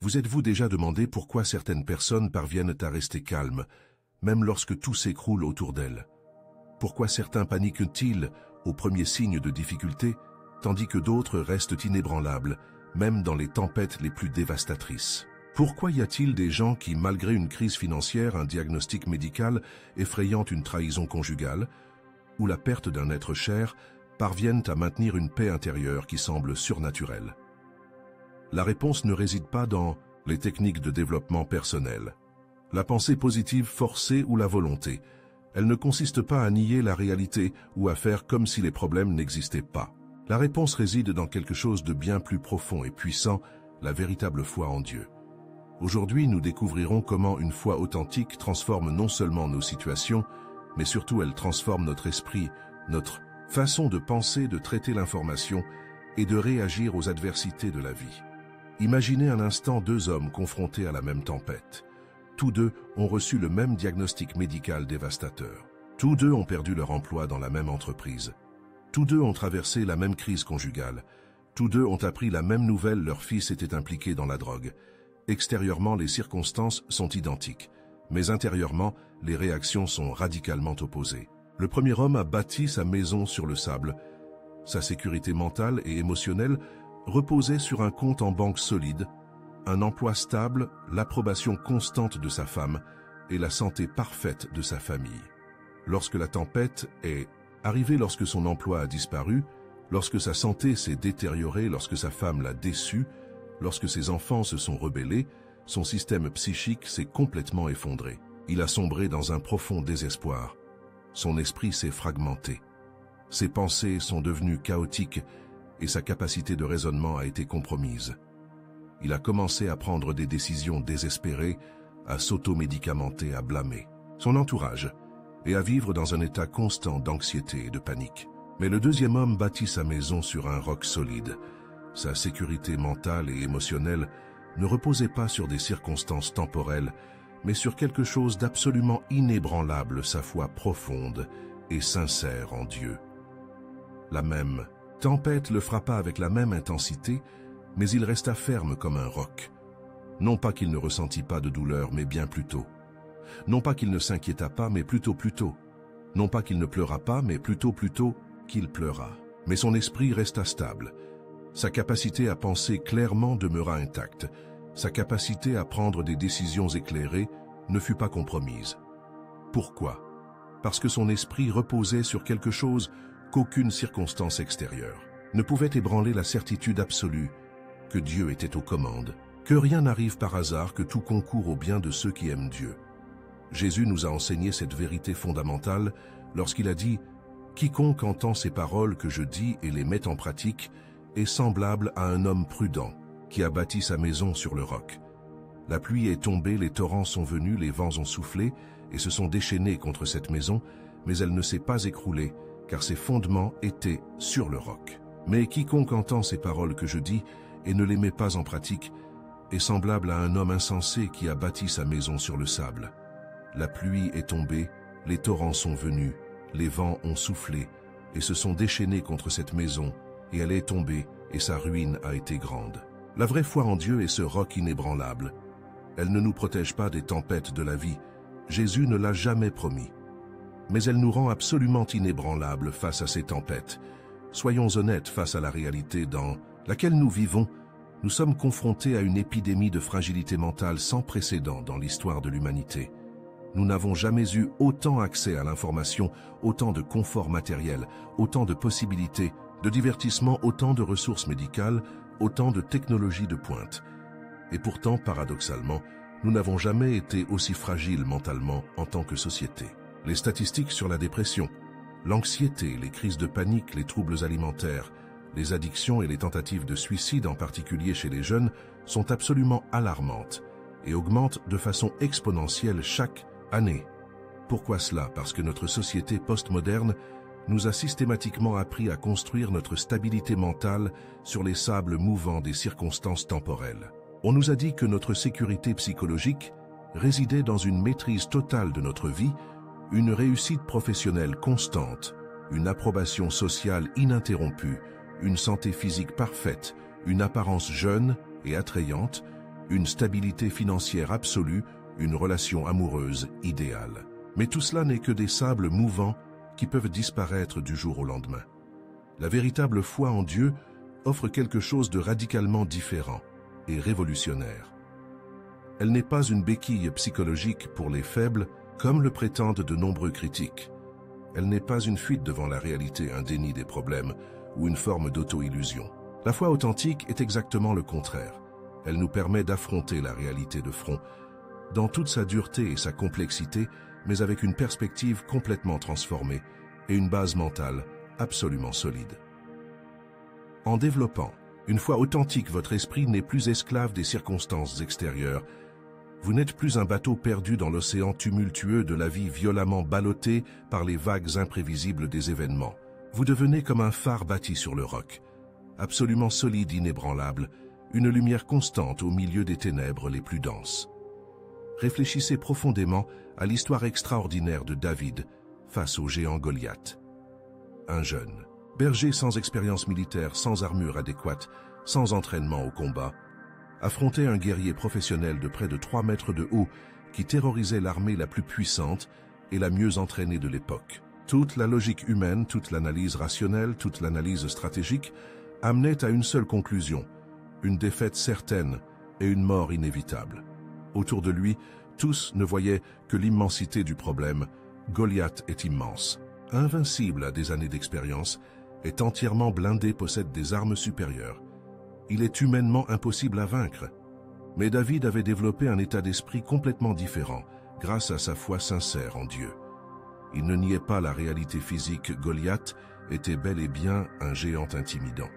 Vous êtes-vous déjà demandé pourquoi certaines personnes parviennent à rester calmes, même lorsque tout s'écroule autour d'elles? Pourquoi certains paniquent-ils au premier signe de difficulté, tandis que d'autres restent inébranlables, même dans les tempêtes les plus dévastatrices? Pourquoi y a-t-il des gens qui, malgré une crise financière, un diagnostic médical effrayant, une trahison conjugale, ou la perte d'un être cher, parviennent à maintenir une paix intérieure qui semble surnaturelle? La réponse ne réside pas dans les techniques de développement personnel, la pensée positive forcée ou la volonté. Elle ne consiste pas à nier la réalité ou à faire comme si les problèmes n'existaient pas. La réponse réside dans quelque chose de bien plus profond et puissant, la véritable foi en Dieu. Aujourd'hui, nous découvrirons comment une foi authentique transforme non seulement nos situations, mais surtout elle transforme notre esprit, notre façon de penser, de traiter l'information et de réagir aux adversités de la vie. Imaginez un instant deux hommes confrontés à la même tempête. Tous deux ont reçu le même diagnostic médical dévastateur. Tous deux ont perdu leur emploi dans la même entreprise. Tous deux ont traversé la même crise conjugale. Tous deux ont appris la même nouvelle, leur fils était impliqué dans la drogue. Extérieurement, les circonstances sont identiques, mais intérieurement, les réactions sont radicalement opposées. Le premier homme a bâti sa maison sur le sable. Sa sécurité mentale et émotionnelle reposait sur un compte en banque solide, un emploi stable, l'approbation constante de sa femme et la santé parfaite de sa famille. Lorsque la tempête est arrivée, lorsque son emploi a disparu, lorsque sa santé s'est détériorée, lorsque sa femme l'a déçu, lorsque ses enfants se sont rebellés, son système psychique s'est complètement effondré. Il a sombré dans un profond désespoir. Son esprit s'est fragmenté. Ses pensées sont devenues chaotiques et sa capacité de raisonnement a été compromise. Il a commencé à prendre des décisions désespérées, à s'automédicamenter, à blâmer son entourage et à vivre dans un état constant d'anxiété et de panique. Mais le deuxième homme bâtit sa maison sur un roc solide. Sa sécurité mentale et émotionnelle ne reposait pas sur des circonstances temporelles, mais sur quelque chose d'absolument inébranlable, sa foi profonde et sincère en Dieu. La même tempête le frappa avec la même intensité, mais il resta ferme comme un roc. Non pas qu'il ne ressentit pas de douleur, mais bien plutôt. Non pas qu'il ne s'inquiéta pas, mais plutôt. Non pas qu'il ne pleura pas, mais plutôt qu'il pleura. Mais son esprit resta stable. Sa capacité à penser clairement demeura intacte. Sa capacité à prendre des décisions éclairées ne fut pas compromise. Pourquoi? Parce que son esprit reposait sur quelque chose qu'aucune circonstance extérieure ne pouvait ébranler, la certitude absolue que Dieu était aux commandes, que rien n'arrive par hasard, que tout concourt au bien de ceux qui aiment Dieu. Jésus nous a enseigné cette vérité fondamentale lorsqu'il a dit « Quiconque entend ces paroles que je dis et les met en pratique est semblable à un homme prudent qui a bâti sa maison sur le roc. La pluie est tombée, les torrents sont venus, les vents ont soufflé et se sont déchaînés contre cette maison, mais elle ne s'est pas écroulée, car ses fondements étaient sur le roc. Mais quiconque entend ces paroles que je dis et ne les met pas en pratique est semblable à un homme insensé qui a bâti sa maison sur le sable. La pluie est tombée, les torrents sont venus, les vents ont soufflé et se sont déchaînés contre cette maison, et elle est tombée, et sa ruine a été grande. » La vraie foi en Dieu est ce roc inébranlable. Elle ne nous protège pas des tempêtes de la vie. Jésus ne l'a jamais promis. Mais elle nous rend absolument inébranlables face à ces tempêtes. Soyons honnêtes face à la réalité dans laquelle nous vivons. Nous sommes confrontés à une épidémie de fragilité mentale sans précédent dans l'histoire de l'humanité. Nous n'avons jamais eu autant accès à l'information, autant de confort matériel, autant de possibilités, de divertissement, autant de ressources médicales, autant de technologies de pointe. Et pourtant, paradoxalement, nous n'avons jamais été aussi fragiles mentalement en tant que société. Les statistiques sur la dépression, l'anxiété, les crises de panique, les troubles alimentaires, les addictions et les tentatives de suicide, en particulier chez les jeunes, sont absolument alarmantes et augmentent de façon exponentielle chaque année. Pourquoi cela? Parce que notre société postmoderne nous a systématiquement appris à construire notre stabilité mentale sur les sables mouvants des circonstances temporelles. On nous a dit que notre sécurité psychologique résidait dans une maîtrise totale de notre vie, une réussite professionnelle constante, une approbation sociale ininterrompue, une santé physique parfaite, une apparence jeune et attrayante, une stabilité financière absolue, une relation amoureuse idéale. Mais tout cela n'est que des sables mouvants qui peuvent disparaître du jour au lendemain. La véritable foi en Dieu offre quelque chose de radicalement différent et révolutionnaire. Elle n'est pas une béquille psychologique pour les faibles, comme le prétendent de nombreux critiques. Elle n'est pas une fuite devant la réalité, un déni des problèmes ou une forme d'auto-illusion. La foi authentique est exactement le contraire. Elle nous permet d'affronter la réalité de front, dans toute sa dureté et sa complexité, mais avec une perspective complètement transformée et une base mentale absolument solide. En développant une foi authentique, votre esprit n'est plus esclave des circonstances extérieures. Vous n'êtes plus un bateau perdu dans l'océan tumultueux de la vie, violemment ballotté par les vagues imprévisibles des événements. Vous devenez comme un phare bâti sur le roc, absolument solide, inébranlable, une lumière constante au milieu des ténèbres les plus denses. Réfléchissez profondément à l'histoire extraordinaire de David face au géant Goliath. Un jeune, berger sans expérience militaire, sans armure adéquate, sans entraînement au combat, affrontait un guerrier professionnel de près de 3 mètres de haut qui terrorisait l'armée la plus puissante et la mieux entraînée de l'époque. Toute la logique humaine, toute l'analyse rationnelle, toute l'analyse stratégique amenait à une seule conclusion, une défaite certaine et une mort inévitable. Autour de lui, tous ne voyaient que l'immensité du problème. Goliath est immense, invincible à des années d'expérience, est entièrement blindé, possède des armes supérieures. Il est humainement impossible à vaincre. Mais David avait développé un état d'esprit complètement différent, grâce à sa foi sincère en Dieu. Il ne niait pas la réalité physique, Goliath était bel et bien un géant intimidant.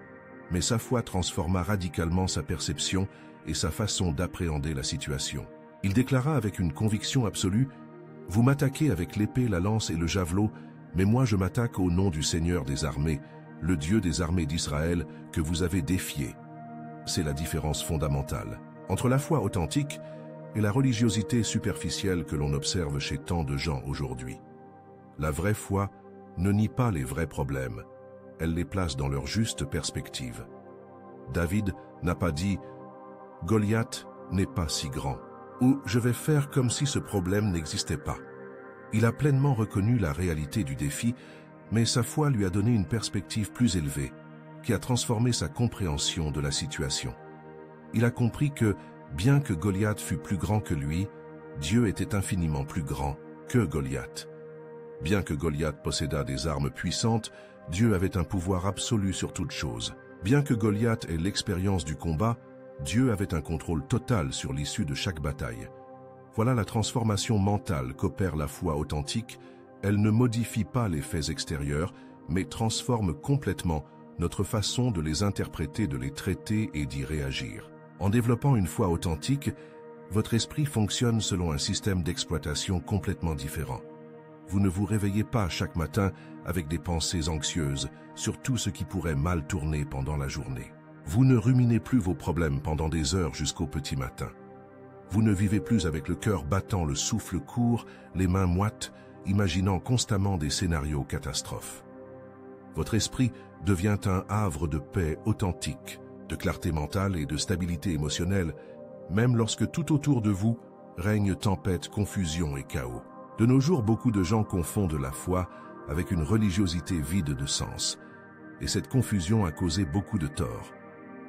Mais sa foi transforma radicalement sa perception et sa façon d'appréhender la situation. Il déclara avec une conviction absolue « Vous m'attaquez avec l'épée, la lance et le javelot, mais moi je m'attaque au nom du Seigneur des armées, le Dieu des armées d'Israël que vous avez défié. » C'est la différence fondamentale entre la foi authentique et la religiosité superficielle que l'on observe chez tant de gens aujourd'hui. La vraie foi ne nie pas les vrais problèmes, elle les place dans leur juste perspective. David n'a pas dit « Goliath n'est pas si grand » ou « je vais faire comme si ce problème n'existait pas ». Il a pleinement reconnu la réalité du défi, mais sa foi lui a donné une perspective plus élevée, qui a transformé sa compréhension de la situation. Il a compris que, bien que Goliath fût plus grand que lui, Dieu était infiniment plus grand que Goliath. Bien que Goliath possédât des armes puissantes, Dieu avait un pouvoir absolu sur toute chose. Bien que Goliath ait l'expérience du combat, Dieu avait un contrôle total sur l'issue de chaque bataille. Voilà la transformation mentale qu'opère la foi authentique. Elle ne modifie pas les faits extérieurs, mais transforme complètement notre façon de les interpréter, de les traiter et d'y réagir. En développant une foi authentique, votre esprit fonctionne selon un système d'exploitation complètement différent. Vous ne vous réveillez pas chaque matin avec des pensées anxieuses sur tout ce qui pourrait mal tourner pendant la journée. Vous ne ruminez plus vos problèmes pendant des heures jusqu'au petit matin. Vous ne vivez plus avec le cœur battant, le souffle court, les mains moites, imaginant constamment des scénarios catastrophes. Votre esprit devient un havre de paix authentique, de clarté mentale et de stabilité émotionnelle, même lorsque tout autour de vous règne tempête, confusion et chaos. De nos jours, beaucoup de gens confondent la foi avec une religiosité vide de sens, et cette confusion a causé beaucoup de torts.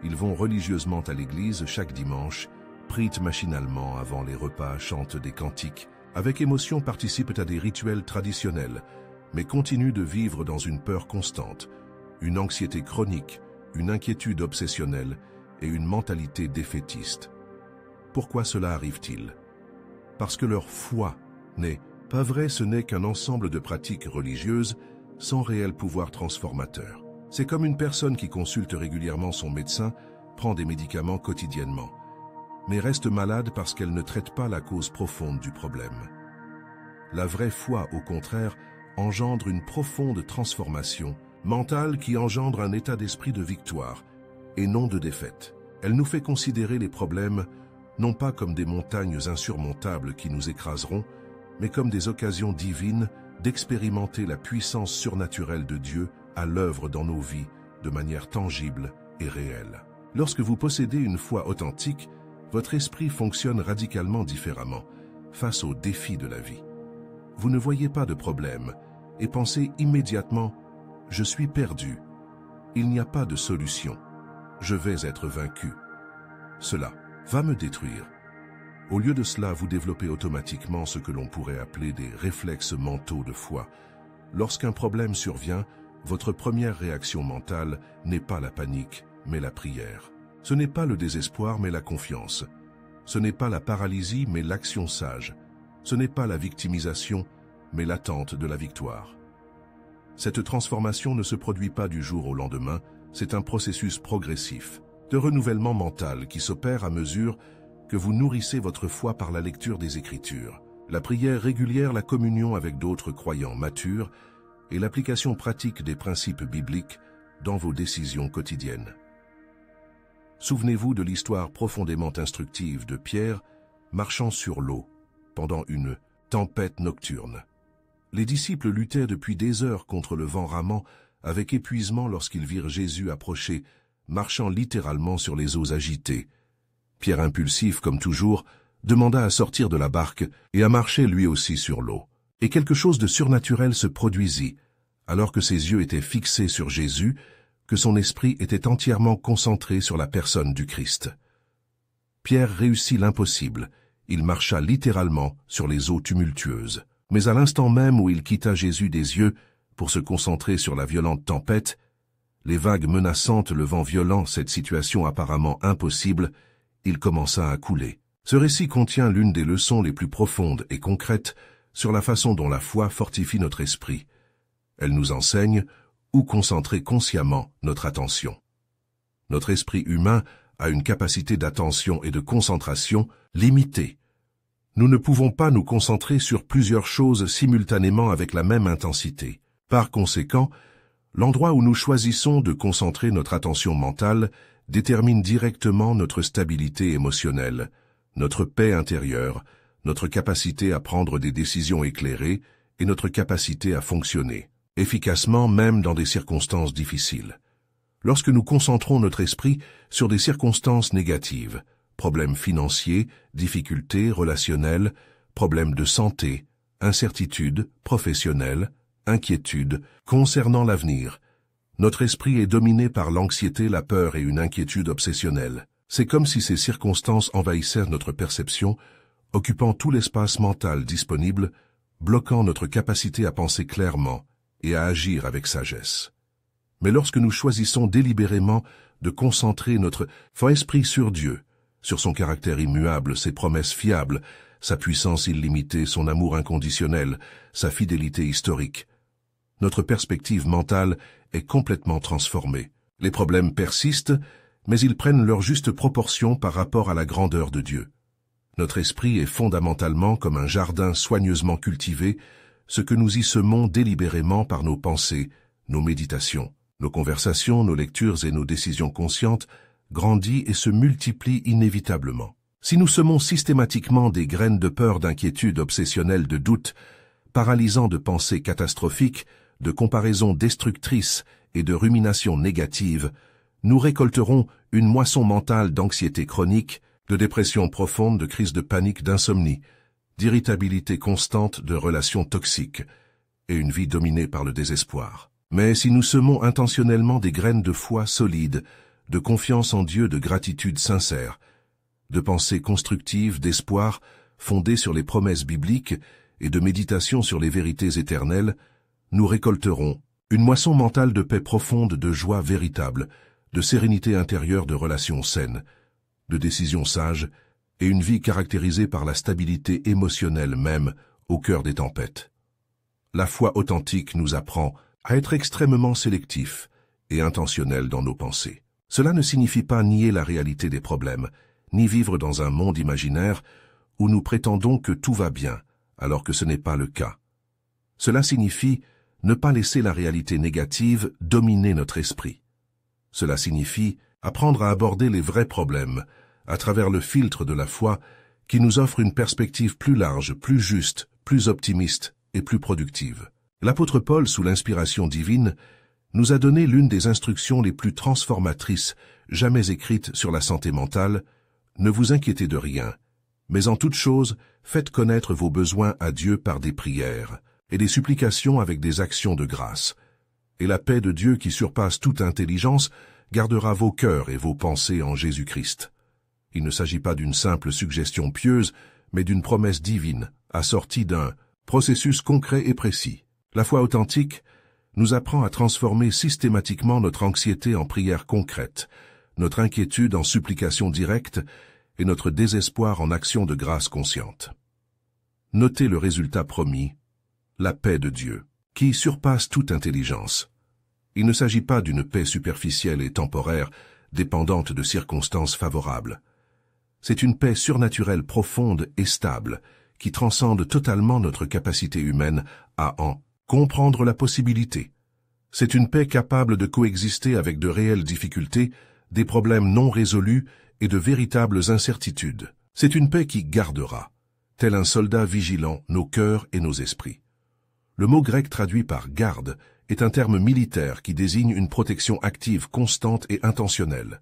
Ils vont religieusement à l'église chaque dimanche, prient machinalement avant les repas, chantent des cantiques, avec émotion participent à des rituels traditionnels, mais continuent de vivre dans une peur constante, une anxiété chronique, une inquiétude obsessionnelle et une mentalité défaitiste. Pourquoi cela arrive-t-il? Parce que leur foi n'est pas vraie, ce n'est qu'un ensemble de pratiques religieuses sans réel pouvoir transformateur. C'est comme une personne qui consulte régulièrement son médecin, prend des médicaments quotidiennement, mais reste malade parce qu'elle ne traite pas la cause profonde du problème. La vraie foi, au contraire, engendre une profonde transformation mentale qui engendre un état d'esprit de victoire et non de défaite. Elle nous fait considérer les problèmes non pas comme des montagnes insurmontables qui nous écraseront, mais comme des occasions divines d'expérimenter la puissance surnaturelle de Dieu à l'œuvre dans nos vies de manière tangible et réelle. Lorsque vous possédez une foi authentique, Votre esprit fonctionne radicalement différemment face aux défis de la vie. Vous ne voyez pas de problème et pensez immédiatement « Je suis perdu. Il n'y a pas de solution. Je vais être vaincu. Cela va me détruire. » Au lieu de cela, vous développez automatiquement ce que l'on pourrait appeler des réflexes mentaux de foi. Lorsqu'un problème survient, votre première réaction mentale n'est pas la panique, mais la prière. Ce n'est pas le désespoir, mais la confiance. Ce n'est pas la paralysie, mais l'action sage. Ce n'est pas la victimisation, mais l'attente de la victoire. Cette transformation ne se produit pas du jour au lendemain, c'est un processus progressif, de renouvellement mental qui s'opère à mesure que vous nourrissez votre foi par la lecture des Écritures, la prière régulière, la communion avec d'autres croyants matures et l'application pratique des principes bibliques dans vos décisions quotidiennes. Souvenez-vous de l'histoire profondément instructive de Pierre marchant sur l'eau pendant une tempête nocturne. Les disciples luttaient depuis des heures contre le vent ramant avec épuisement lorsqu'ils virent Jésus approcher, marchant littéralement sur les eaux agitées. Pierre, impulsif comme toujours, demanda à sortir de la barque et à marcher lui aussi sur l'eau. Et quelque chose de surnaturel se produisit, alors que ses yeux étaient fixés sur Jésus, que son esprit était entièrement concentré sur la personne du Christ. Pierre réussit l'impossible, il marcha littéralement sur les eaux tumultueuses. Mais à l'instant même où il quitta Jésus des yeux pour se concentrer sur la violente tempête, les vagues menaçantes, le vent violent, cette situation apparemment impossible, il commença à couler. Ce récit contient l'une des leçons les plus profondes et concrètes sur la façon dont la foi fortifie notre esprit. Elle nous enseigne où concentrer consciemment notre attention. Notre esprit humain a une capacité d'attention et de concentration limitée. Nous ne pouvons pas nous concentrer sur plusieurs choses simultanément avec la même intensité. Par conséquent, l'endroit où nous choisissons de concentrer notre attention mentale détermine directement notre stabilité émotionnelle, notre paix intérieure, notre capacité à prendre des décisions éclairées et notre capacité à fonctionner efficacement même dans des circonstances difficiles. Lorsque nous concentrons notre esprit sur des circonstances négatives, problèmes financiers, difficultés relationnelles, problèmes de santé, incertitudes professionnelles, inquiétudes concernant l'avenir, notre esprit est dominé par l'anxiété, la peur et une inquiétude obsessionnelle. C'est comme si ces circonstances envahissaient notre perception, occupant tout l'espace mental disponible, bloquant notre capacité à penser clairement et à agir avec sagesse. Mais lorsque nous choisissons délibérément de concentrer notre esprit sur Dieu, sur son caractère immuable, ses promesses fiables, sa puissance illimitée, son amour inconditionnel, sa fidélité historique, notre perspective mentale est complètement transformée. Les problèmes persistent, mais ils prennent leur juste proportion par rapport à la grandeur de Dieu. Notre esprit est fondamentalement comme un jardin soigneusement cultivé, ce que nous y semons délibérément par nos pensées, nos méditations, nos conversations, nos lectures et nos décisions conscientes grandit et se multiplie inévitablement. Si nous semons systématiquement des graines de peur, d'inquiétude obsessionnelle, de doute, paralysant de pensées catastrophiques, de comparaisons destructrices et de ruminations négatives, nous récolterons une moisson mentale d'anxiété chronique, de dépression profonde, de crise de panique, d'insomnie, d'irritabilité constante, de relations toxiques et une vie dominée par le désespoir. Mais si nous semons intentionnellement des graines de foi solides, de confiance en Dieu, de gratitude sincère, de pensées constructives, d'espoir fondées sur les promesses bibliques et de méditation sur les vérités éternelles, nous récolterons une moisson mentale de paix profonde, de joie véritable, de sérénité intérieure, de relations saines, de décisions sages et une vie caractérisée par la stabilité émotionnelle même au cœur des tempêtes. La foi authentique nous apprend à être extrêmement sélectifs et intentionnels dans nos pensées. Cela ne signifie pas nier la réalité des problèmes, ni vivre dans un monde imaginaire où nous prétendons que tout va bien, alors que ce n'est pas le cas. Cela signifie ne pas laisser la réalité négative dominer notre esprit. Cela signifie apprendre à aborder les vrais problèmes à travers le filtre de la foi qui nous offre une perspective plus large, plus juste, plus optimiste et plus productive. L'apôtre Paul, sous l'inspiration divine, nous a donné l'une des instructions les plus transformatrices jamais écrites sur la santé mentale, Ne vous inquiétez de rien, mais en toute chose, faites connaître vos besoins à Dieu par des prières et des supplications avec des actions de grâce. Et la paix de Dieu qui surpasse toute intelligence gardera vos cœurs et vos pensées en Jésus-Christ. Il ne s'agit pas d'une simple suggestion pieuse, mais d'une promesse divine, assortie d'un processus concret et précis. La foi authentique nous apprend à transformer systématiquement notre anxiété en prière concrète, notre inquiétude en supplication directe et notre désespoir en action de grâce consciente. Notez le résultat promis, la paix de Dieu, qui surpasse toute intelligence. Il ne s'agit pas d'une paix superficielle et temporaire, dépendante de circonstances favorables. C'est une paix surnaturelle profonde et stable, qui transcende totalement notre capacité humaine à en comprendre la possibilité. C'est une paix capable de coexister avec de réelles difficultés, des problèmes non résolus et de véritables incertitudes. C'est une paix qui gardera, tel un soldat vigilant, nos cœurs et nos esprits. Le mot grec traduit par « garde » est un terme militaire qui désigne une protection active, constante et intentionnelle.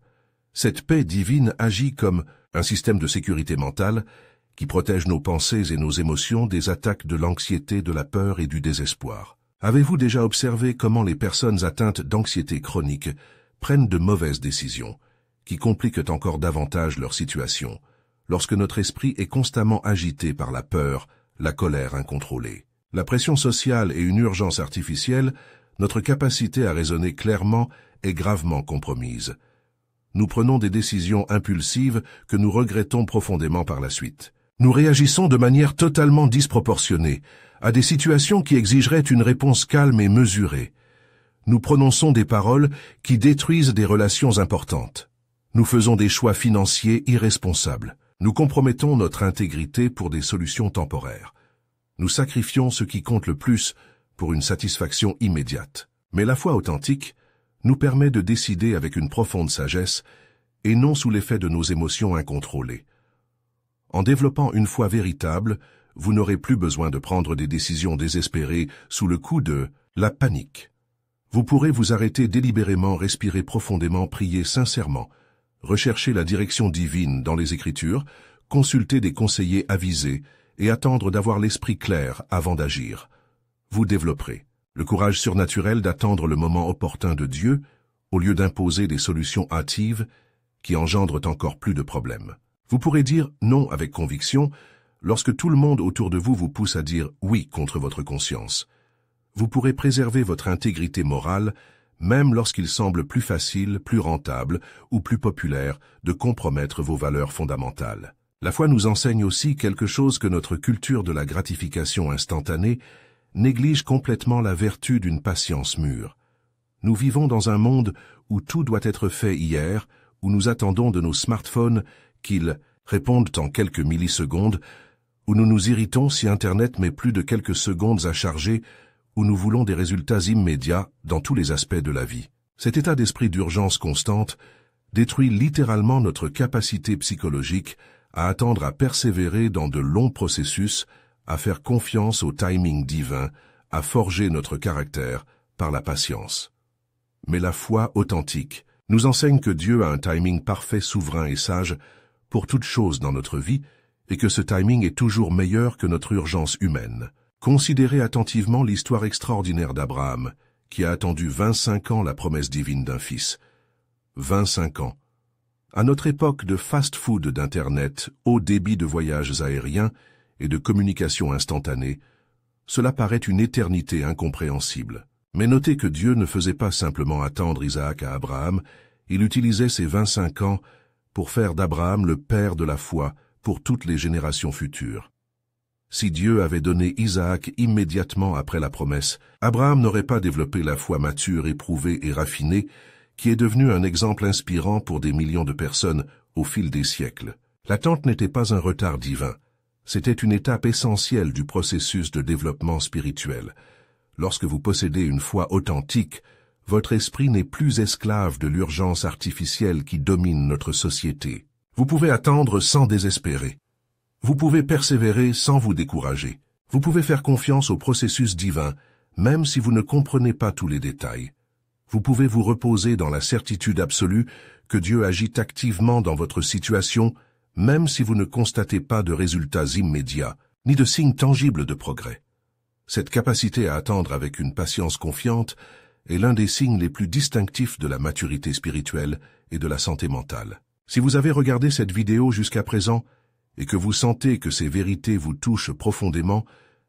Cette paix divine agit comme un système de sécurité mentale qui protège nos pensées et nos émotions des attaques de l'anxiété, de la peur et du désespoir. Avez-vous déjà observé comment les personnes atteintes d'anxiété chronique prennent de mauvaises décisions, qui compliquent encore davantage leur situation, lorsque notre esprit est constamment agité par la peur, la colère incontrôlée? La pression sociale et une urgence artificielle, notre capacité à raisonner clairement est gravement compromise. Nous prenons des décisions impulsives que nous regrettons profondément par la suite. Nous réagissons de manière totalement disproportionnée à des situations qui exigeraient une réponse calme et mesurée. Nous prononçons des paroles qui détruisent des relations importantes. Nous faisons des choix financiers irresponsables. Nous compromettons notre intégrité pour des solutions temporaires. Nous sacrifions ce qui compte le plus pour une satisfaction immédiate. Mais la foi authentique nous permet de décider avec une profonde sagesse et non sous l'effet de nos émotions incontrôlées. En développant une foi véritable, vous n'aurez plus besoin de prendre des décisions désespérées sous le coup de la panique. Vous pourrez vous arrêter délibérément, respirer profondément, prier sincèrement, rechercher la direction divine dans les Écritures, consulter des conseillers avisés et attendre d'avoir l'esprit clair avant d'agir. Vous développerez le courage surnaturel d'attendre le moment opportun de Dieu au lieu d'imposer des solutions hâtives qui engendrent encore plus de problèmes. Vous pourrez dire non avec conviction lorsque tout le monde autour de vous vous pousse à dire oui contre votre conscience. Vous pourrez préserver votre intégrité morale même lorsqu'il semble plus facile, plus rentable ou plus populaire de compromettre vos valeurs fondamentales. La foi nous enseigne aussi quelque chose que notre culture de la gratification instantanée néglige complètement, la vertu d'une patience mûre. Nous vivons dans un monde où tout doit être fait hier, où nous attendons de nos smartphones qu'ils répondent en quelques millisecondes, où nous nous irritons si Internet met plus de quelques secondes à charger, où nous voulons des résultats immédiats dans tous les aspects de la vie. Cet état d'esprit d'urgence constante détruit littéralement notre capacité psychologique à attendre, à persévérer dans de longs processus, à faire confiance au timing divin, à forger notre caractère par la patience. Mais la foi authentique nous enseigne que Dieu a un timing parfait, souverain et sage pour toute chose dans notre vie, et que ce timing est toujours meilleur que notre urgence humaine. Considérez attentivement l'histoire extraordinaire d'Abraham, qui a attendu 25 ans la promesse divine d'un fils. 25 ans. À notre époque de fast-food d'Internet, haut débit de voyages aériens et de communication instantanée, cela paraît une éternité incompréhensible. Mais notez que Dieu ne faisait pas simplement attendre Isaac à Abraham, il utilisait ces 25 ans pour faire d'Abraham le père de la foi pour toutes les générations futures. Si Dieu avait donné Isaac immédiatement après la promesse, Abraham n'aurait pas développé la foi mature, éprouvée et raffinée, qui est devenue un exemple inspirant pour des millions de personnes au fil des siècles. L'attente n'était pas un retard divin, c'était une étape essentielle du processus de développement spirituel. Lorsque vous possédez une foi authentique, votre esprit n'est plus esclave de l'urgence artificielle qui domine notre société. Vous pouvez attendre sans désespérer. Vous pouvez persévérer sans vous décourager. Vous pouvez faire confiance au processus divin, même si vous ne comprenez pas tous les détails. Vous pouvez vous reposer dans la certitude absolue que Dieu agit activement dans votre situation, même si vous ne constatez pas de résultats immédiats, ni de signes tangibles de progrès. Cette capacité à attendre avec une patience confiante est l'un des signes les plus distinctifs de la maturité spirituelle et de la santé mentale. Si vous avez regardé cette vidéo jusqu'à présent et que vous sentez que ces vérités vous touchent profondément,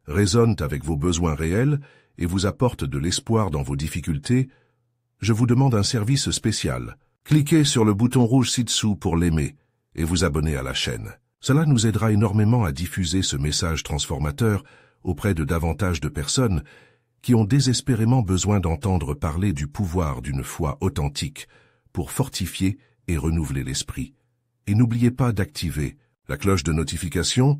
résonnent avec vos besoins réels et vous apportent de l'espoir dans vos difficultés, je vous demande un service spécial. Cliquez sur le bouton rouge ci-dessous pour l'aimer et vous abonner à la chaîne. Cela nous aidera énormément à diffuser ce message transformateur auprès de davantage de personnes qui ont désespérément besoin d'entendre parler du pouvoir d'une foi authentique pour fortifier et renouveler l'esprit. Et n'oubliez pas d'activer la cloche de notification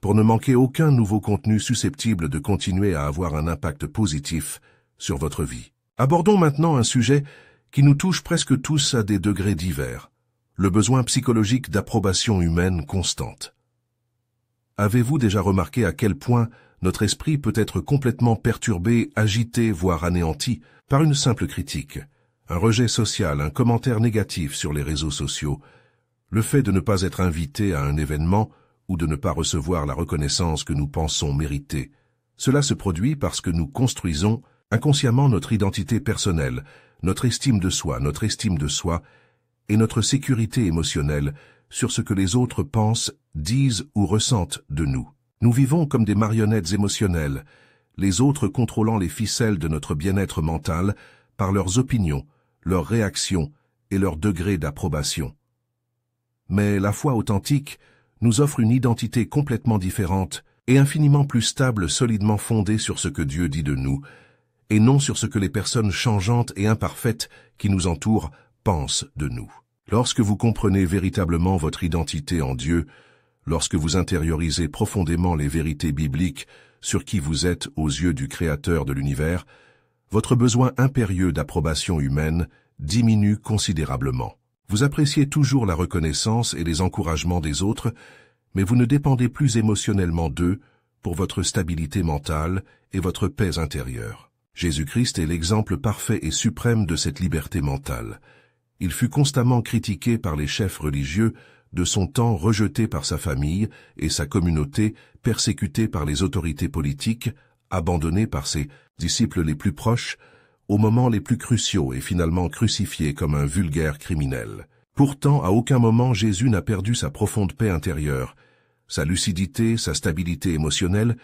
pour ne manquer aucun nouveau contenu susceptible de continuer à avoir un impact positif sur votre vie. Abordons maintenant un sujet qui nous touche presque tous à des degrés divers, le besoin psychologique d'approbation humaine constante. Avez-vous déjà remarqué à quel point notre esprit peut être complètement perturbé, agité, voire anéanti par une simple critique, un rejet social, un commentaire négatif sur les réseaux sociaux, le fait de ne pas être invité à un événement ou de ne pas recevoir la reconnaissance que nous pensons mériter. Cela se produit parce que nous construisons inconsciemment notre identité personnelle, notre estime de soi et notre sécurité émotionnelle sur ce que les autres pensent, disent ou ressentent de nous. Nous vivons comme des marionnettes émotionnelles, les autres contrôlant les ficelles de notre bien-être mental par leurs opinions, leurs réactions et leur degré d'approbation. Mais la foi authentique nous offre une identité complètement différente et infiniment plus stable, solidement fondée sur ce que Dieu dit de nous, et non sur ce que les personnes changeantes et imparfaites qui nous entourent pensent de nous. Lorsque vous comprenez véritablement votre identité en Dieu, lorsque vous intériorisez profondément les vérités bibliques sur qui vous êtes aux yeux du Créateur de l'univers, votre besoin impérieux d'approbation humaine diminue considérablement. Vous appréciez toujours la reconnaissance et les encouragements des autres, mais vous ne dépendez plus émotionnellement d'eux pour votre stabilité mentale et votre paix intérieure. Jésus-Christ est l'exemple parfait et suprême de cette liberté mentale. Il fut constamment critiqué par les chefs religieux de son temps, rejeté par sa famille et sa communauté, persécuté par les autorités politiques, abandonné par ses disciples les plus proches, aux moments les plus cruciaux et finalement crucifié comme un vulgaire criminel. Pourtant, à aucun moment Jésus n'a perdu sa profonde paix intérieure, sa lucidité, sa stabilité émotionnelle,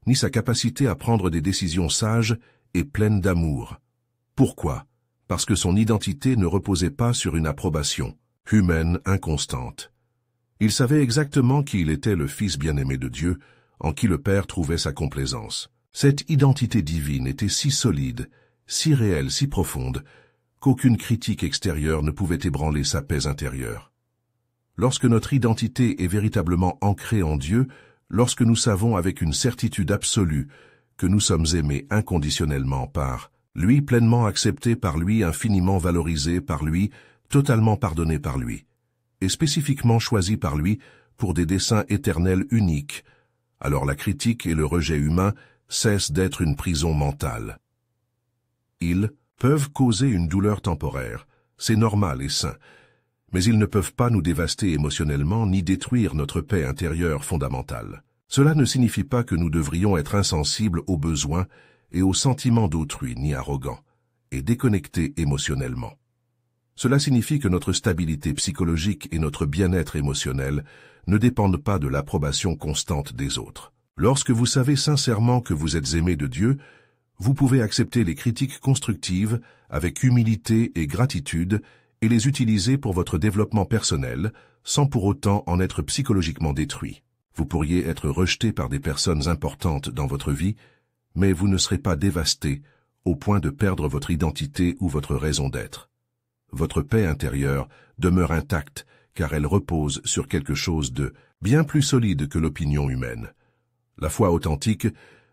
ni sa capacité à prendre des décisions sages et pleines d'amour. Pourquoi? Parce que son identité ne reposait pas sur une approbation humaine inconstante. Il savait exactement qui il était, le Fils bien-aimé de Dieu, en qui le Père trouvait sa complaisance. Cette identité divine était si solide, si réelle, si profonde, qu'aucune critique extérieure ne pouvait ébranler sa paix intérieure. Lorsque notre identité est véritablement ancrée en Dieu, lorsque nous savons avec une certitude absolue que nous sommes aimés inconditionnellement par lui, pleinement acceptés par lui, infiniment valorisés par lui, totalement pardonnés par lui, et spécifiquement choisis par lui pour des desseins éternels uniques, alors la critique et le rejet humain cessent d'être une prison mentale. Ils peuvent causer une douleur temporaire, c'est normal et sain, mais ils ne peuvent pas nous dévaster émotionnellement ni détruire notre paix intérieure fondamentale. Cela ne signifie pas que nous devrions être insensibles aux besoins et aux sentiments d'autrui, ni arrogants, et déconnectés émotionnellement. Cela signifie que notre stabilité psychologique et notre bien-être émotionnel ne dépendent pas de l'approbation constante des autres. Lorsque vous savez sincèrement que vous êtes aimé de Dieu, vous pouvez accepter les critiques constructives avec humilité et gratitude et les utiliser pour votre développement personnel, sans pour autant en être psychologiquement détruit. Vous pourriez être rejeté par des personnes importantes dans votre vie, mais vous ne serez pas dévasté au point de perdre votre identité ou votre raison d'être. Votre paix intérieure demeure intacte car elle repose sur quelque chose de bien plus solide que l'opinion humaine. La foi authentique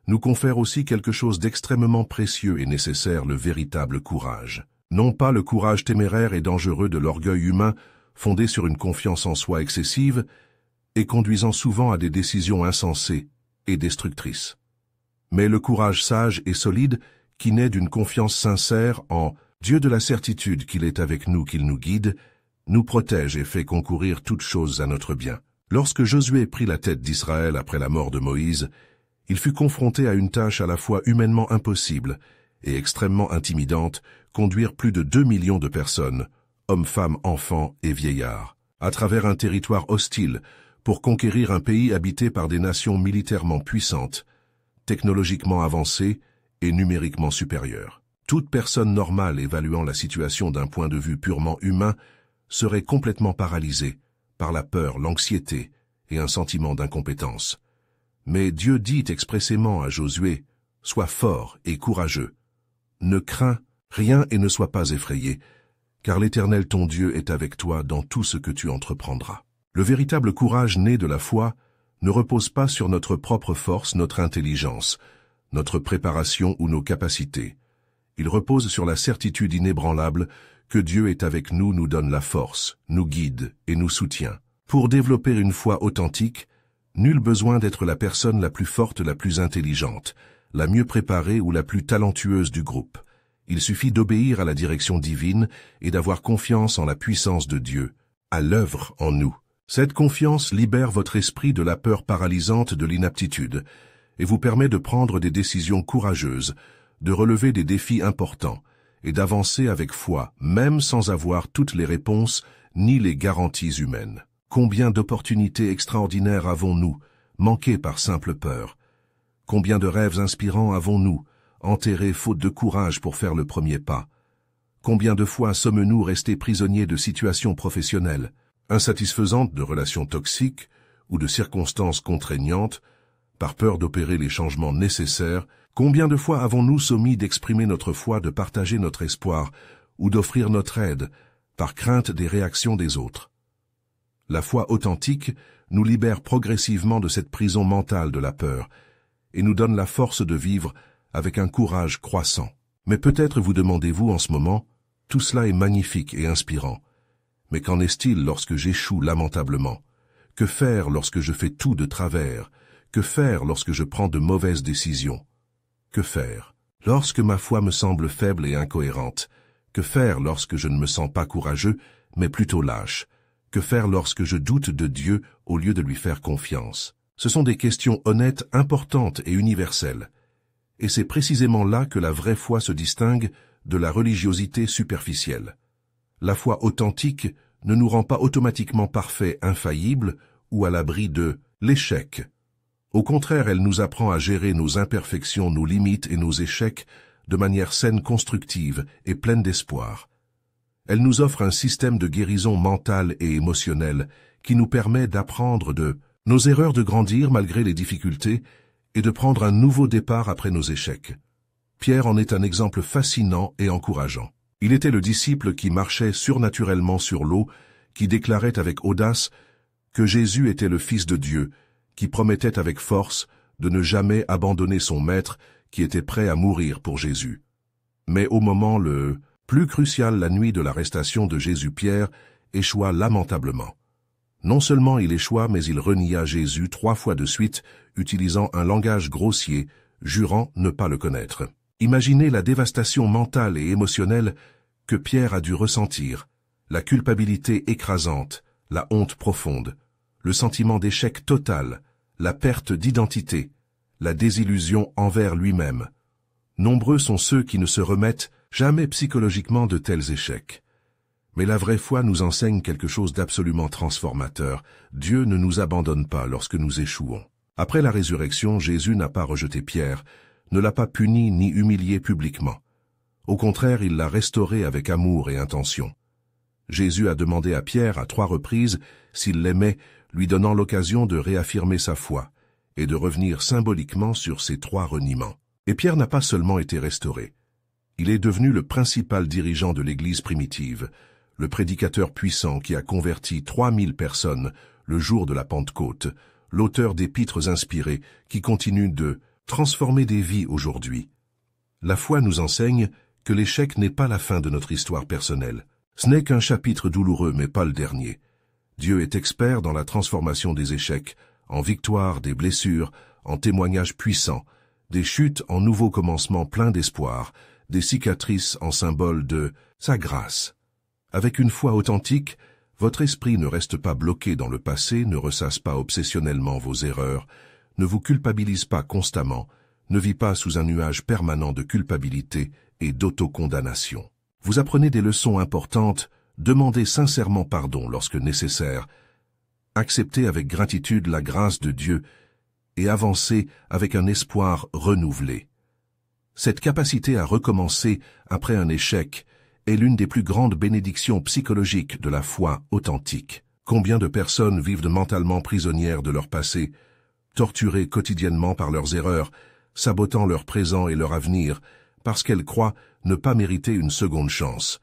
nous confère aussi quelque chose d'extrêmement précieux et nécessaire, le véritable courage. Non pas le courage téméraire et dangereux de l'orgueil humain, fondé sur une confiance en soi excessive et conduisant souvent à des décisions insensées et destructrices. Mais le courage sage et solide qui naît d'une confiance sincère en Dieu, de la certitude qu'il est avec nous, qu'il nous guide, nous protège et fait concourir toutes choses à notre bien. Lorsque Josué prit la tête d'Israël après la mort de Moïse, il fut confronté à une tâche à la fois humainement impossible et extrêmement intimidante, conduire plus de 2 millions de personnes, hommes, femmes, enfants et vieillards, à travers un territoire hostile pour conquérir un pays habité par des nations militairement puissantes, technologiquement avancées et numériquement supérieures. Toute personne normale évaluant la situation d'un point de vue purement humain serait complètement paralysée par la peur, l'anxiété et un sentiment d'incompétence. Mais Dieu dit expressément à Josué, « Sois fort et courageux. Ne crains rien et ne sois pas effrayé, car l'Éternel ton Dieu est avec toi dans tout ce que tu entreprendras. » Le véritable courage né de la foi ne repose pas sur notre propre force, notre intelligence, notre préparation ou nos capacités. Il repose sur la certitude inébranlable que Dieu est avec nous, nous donne la force, nous guide et nous soutient. Pour développer une foi authentique, nul besoin d'être la personne la plus forte, la plus intelligente, la mieux préparée ou la plus talentueuse du groupe. Il suffit d'obéir à la direction divine et d'avoir confiance en la puissance de Dieu, à l'œuvre en nous. Cette confiance libère votre esprit de la peur paralysante de l'inaptitude et vous permet de prendre des décisions courageuses, de relever des défis importants et d'avancer avec foi, même sans avoir toutes les réponses ni les garanties humaines. Combien d'opportunités extraordinaires avons-nous, manquées par simple peur? Combien de rêves inspirants avons-nous, enterrés faute de courage pour faire le premier pas? Combien de fois sommes-nous restés prisonniers de situations professionnelles, insatisfaisantes, de relations toxiques ou de circonstances contraignantes, par peur d'opérer les changements nécessaires? Combien de fois avons-nous omis d'exprimer notre foi, de partager notre espoir ou d'offrir notre aide, par crainte des réactions des autres? La foi authentique nous libère progressivement de cette prison mentale de la peur et nous donne la force de vivre avec un courage croissant. Mais peut-être vous demandez-vous en ce moment, tout cela est magnifique et inspirant. Mais qu'en est-il lorsque j'échoue lamentablement? Que faire lorsque je fais tout de travers? Que faire lorsque je prends de mauvaises décisions? Que faire lorsque ma foi me semble faible et incohérente? Que faire lorsque je ne me sens pas courageux, mais plutôt lâche? Que faire lorsque je doute de Dieu au lieu de lui faire confiance? Ce sont des questions honnêtes, importantes et universelles. Et c'est précisément là que la vraie foi se distingue de la religiosité superficielle. La foi authentique ne nous rend pas automatiquement parfaits, infaillibles ou à l'abri de l'échec. Au contraire, elle nous apprend à gérer nos imperfections, nos limites et nos échecs de manière saine, constructive et pleine d'espoir. Elle nous offre un système de guérison mentale et émotionnelle qui nous permet d'apprendre de nos erreurs, de grandir malgré les difficultés et de prendre un nouveau départ après nos échecs. Pierre en est un exemple fascinant et encourageant. Il était le disciple qui marchait surnaturellement sur l'eau, qui déclarait avec audace que Jésus était le Fils de Dieu, qui promettait avec force de ne jamais abandonner son maître qui était prêt à mourir pour Jésus. Mais au moment le plus crucial, la nuit de l'arrestation de Jésus, Pierre échoua lamentablement. Non seulement il échoua, mais il renia Jésus 3 fois de suite, utilisant un langage grossier, jurant ne pas le connaître. Imaginez la dévastation mentale et émotionnelle que Pierre a dû ressentir, la culpabilité écrasante, la honte profonde, le sentiment d'échec total, la perte d'identité, la désillusion envers lui-même. Nombreux sont ceux qui ne se remettent jamais psychologiquement de tels échecs. Mais la vraie foi nous enseigne quelque chose d'absolument transformateur. Dieu ne nous abandonne pas lorsque nous échouons. Après la résurrection, Jésus n'a pas rejeté Pierre, ne l'a pas puni ni humilié publiquement. Au contraire, il l'a restauré avec amour et intention. Jésus a demandé à Pierre à 3 reprises s'il l'aimait, lui donnant l'occasion de réaffirmer sa foi et de revenir symboliquement sur ses 3 reniements. Et Pierre n'a pas seulement été restauré. Il est devenu le principal dirigeant de l'Église primitive, le prédicateur puissant qui a converti 3000 personnes le jour de la Pentecôte, l'auteur d'épîtres inspirées qui continuent de transformer des vies aujourd'hui. La foi nous enseigne que l'échec n'est pas la fin de notre histoire personnelle. Ce n'est qu'un chapitre douloureux, mais pas le dernier. Dieu est expert dans la transformation des échecs, en victoire, des blessures, en témoignages puissants, des chutes en nouveaux commencements pleins d'espoir, des cicatrices en symbole de sa grâce. Avec une foi authentique, Votre esprit ne reste pas bloqué dans le passé, ne ressasse pas obsessionnellement vos erreurs, ne vous culpabilise pas constamment, ne vit pas sous un nuage permanent de culpabilité et d'autocondamnation. Vous apprenez des leçons importantes, demandez sincèrement pardon lorsque nécessaire, acceptez avec gratitude la grâce de Dieu et avancez avec un espoir renouvelé. Cette capacité à recommencer après un échec est l'une des plus grandes bénédictions psychologiques de la foi authentique. Combien de personnes vivent mentalement prisonnières de leur passé, torturées quotidiennement par leurs erreurs, sabotant leur présent et leur avenir, parce qu'elles croient ne pas mériter une seconde chance.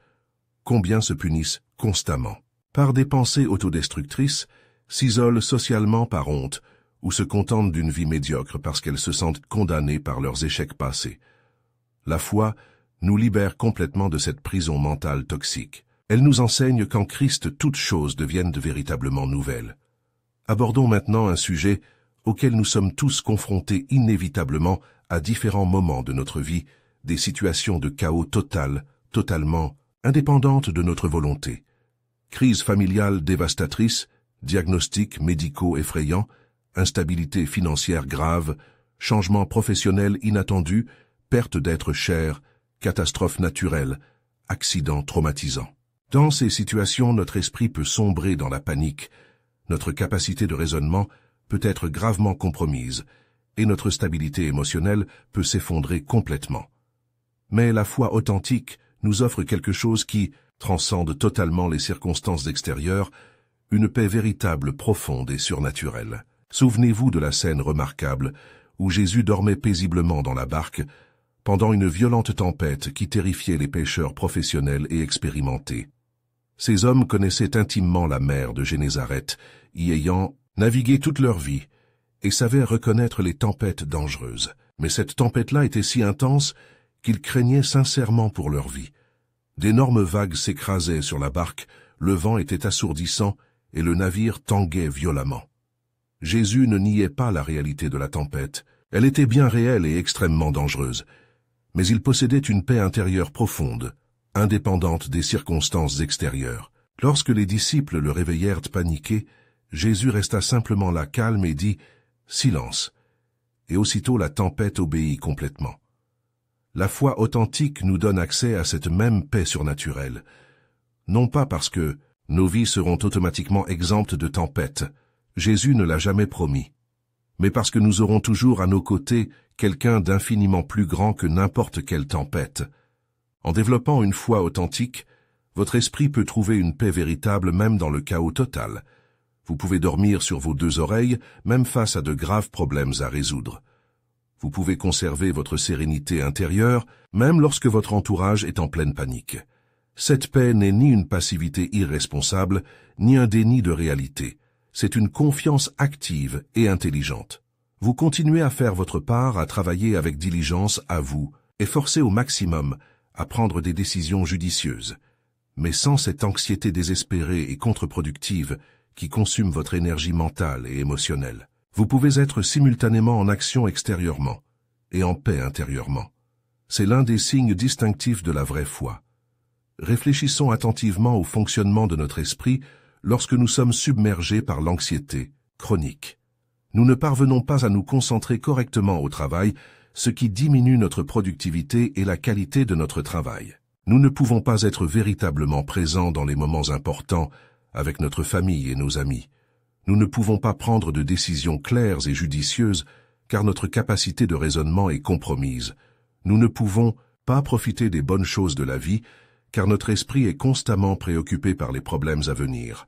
Combien se punissent constamment par des pensées autodestructrices, s'isolent socialement par honte, ou se contentent d'une vie médiocre parce qu'elles se sentent condamnées par leurs échecs passés. La foi nous libère complètement de cette prison mentale toxique. Elle nous enseigne qu'en Christ toutes choses deviennent véritablement nouvelles. Abordons maintenant un sujet auquel nous sommes tous confrontés inévitablement à différents moments de notre vie, des situations de chaos total, totalement indépendantes de notre volonté. Crise familiale dévastatrice, diagnostics médicaux effrayants, instabilité financière grave, changement professionnel inattendu, perte d'êtres chers, catastrophe naturelle, accident traumatisant. Dans ces situations, notre esprit peut sombrer dans la panique, notre capacité de raisonnement peut être gravement compromise, et notre stabilité émotionnelle peut s'effondrer complètement. Mais la foi authentique nous offre quelque chose qui transcende totalement les circonstances extérieures, une paix véritable, profonde et surnaturelle. Souvenez-vous de la scène remarquable où Jésus dormait paisiblement dans la barque pendant une violente tempête qui terrifiait les pêcheurs professionnels et expérimentés. Ces hommes connaissaient intimement la mer de Génézareth, y ayant navigué toute leur vie, et savaient reconnaître les tempêtes dangereuses. Mais cette tempête-là était si intense qu'ils craignaient sincèrement pour leur vie. D'énormes vagues s'écrasaient sur la barque, le vent était assourdissant et le navire tanguait violemment. Jésus ne niait pas la réalité de la tempête. Elle était bien réelle et extrêmement dangereuse. Mais il possédait une paix intérieure profonde, indépendante des circonstances extérieures. Lorsque les disciples le réveillèrent paniqué, Jésus resta simplement là calme et dit « Silence !» Et aussitôt la tempête obéit complètement. La foi authentique nous donne accès à cette même paix surnaturelle, non pas parce que nos vies seront automatiquement exemptes de tempêtes, Jésus ne l'a jamais promis, mais parce que nous aurons toujours à nos côtés quelqu'un d'infiniment plus grand que n'importe quelle tempête. En développant une foi authentique, votre esprit peut trouver une paix véritable même dans le chaos total. Vous pouvez dormir sur vos deux oreilles, même face à de graves problèmes à résoudre. Vous pouvez conserver votre sérénité intérieure, même lorsque votre entourage est en pleine panique. Cette paix n'est ni une passivité irresponsable, ni un déni de réalité. C'est une confiance active et intelligente. Vous continuez à faire votre part, à travailler avec diligence à vous, et forcer au maximum à prendre des décisions judicieuses. Mais sans cette anxiété désespérée et contre-productive qui consume votre énergie mentale et émotionnelle. Vous pouvez être simultanément en action extérieurement et en paix intérieurement. C'est l'un des signes distinctifs de la vraie foi. Réfléchissons attentivement au fonctionnement de notre esprit lorsque nous sommes submergés par l'anxiété chronique. Nous ne parvenons pas à nous concentrer correctement au travail, ce qui diminue notre productivité et la qualité de notre travail. Nous ne pouvons pas être véritablement présents dans les moments importants avec notre famille et nos amis. Nous ne pouvons pas prendre de décisions claires et judicieuses car notre capacité de raisonnement est compromise. Nous ne pouvons pas profiter des bonnes choses de la vie car notre esprit est constamment préoccupé par les problèmes à venir.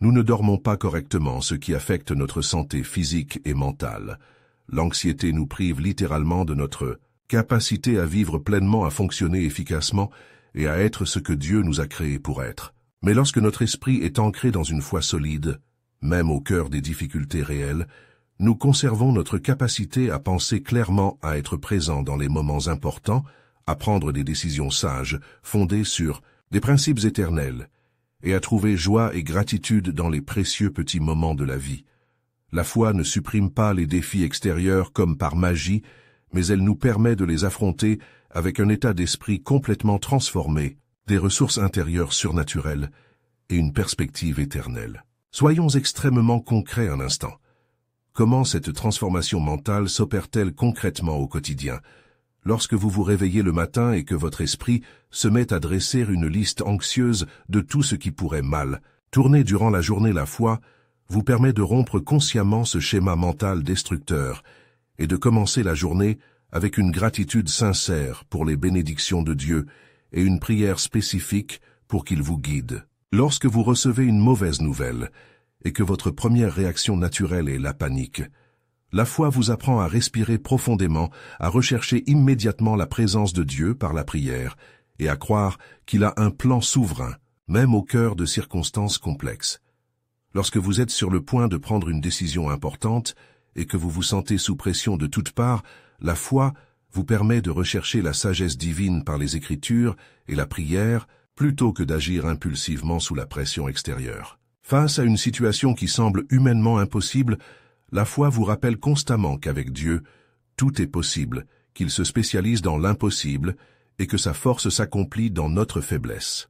Nous ne dormons pas correctement, ce qui affecte notre santé physique et mentale. L'anxiété nous prive littéralement de notre capacité à vivre pleinement, à fonctionner efficacement et à être ce que Dieu nous a créés pour être. Mais lorsque notre esprit est ancré dans une foi solide, même au cœur des difficultés réelles, nous conservons notre capacité à penser clairement, à être présents dans les moments importants, à prendre des décisions sages, fondées sur des principes éternels, et à trouver joie et gratitude dans les précieux petits moments de la vie. La foi ne supprime pas les défis extérieurs comme par magie, mais elle nous permet de les affronter avec un état d'esprit complètement transformé, des ressources intérieures surnaturelles, et une perspective éternelle. Soyons extrêmement concrets un instant. Comment cette transformation mentale s'opère-t-elle concrètement au quotidien? Lorsque vous vous réveillez le matin et que votre esprit se met à dresser une liste anxieuse de tout ce qui pourrait mal tourner durant la journée, la foi vous permet de rompre consciemment ce schéma mental destructeur et de commencer la journée avec une gratitude sincère pour les bénédictions de Dieu et une prière spécifique pour qu'il vous guide. Lorsque vous recevez une mauvaise nouvelle et que votre première réaction naturelle est la panique, la foi vous apprend à respirer profondément, à rechercher immédiatement la présence de Dieu par la prière et à croire qu'il a un plan souverain, même au cœur de circonstances complexes. Lorsque vous êtes sur le point de prendre une décision importante et que vous vous sentez sous pression de toutes parts, la foi vous permet de rechercher la sagesse divine par les Écritures et la prière plutôt que d'agir impulsivement sous la pression extérieure. Face à une situation qui semble humainement impossible, la foi vous rappelle constamment qu'avec Dieu, tout est possible, qu'il se spécialise dans l'impossible et que sa force s'accomplit dans notre faiblesse.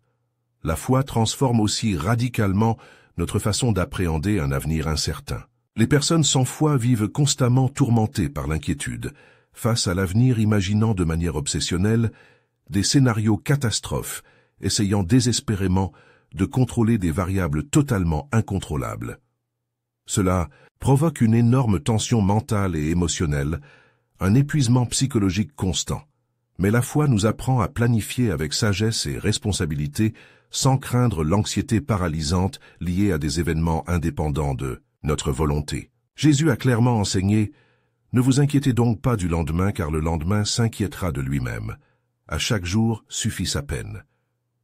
La foi transforme aussi radicalement notre façon d'appréhender un avenir incertain. Les personnes sans foi vivent constamment tourmentées par l'inquiétude, face à l'avenir imaginant de manière obsessionnelle des scénarios catastrophes, essayant désespérément de contrôler des variables totalement incontrôlables. Cela provoque une énorme tension mentale et émotionnelle, un épuisement psychologique constant. Mais la foi nous apprend à planifier avec sagesse et responsabilité sans craindre l'anxiété paralysante liée à des événements indépendants de notre volonté. Jésus a clairement enseigné « Ne vous inquiétez donc pas du lendemain, car le lendemain s'inquiétera de lui-même. À chaque jour suffit sa peine. »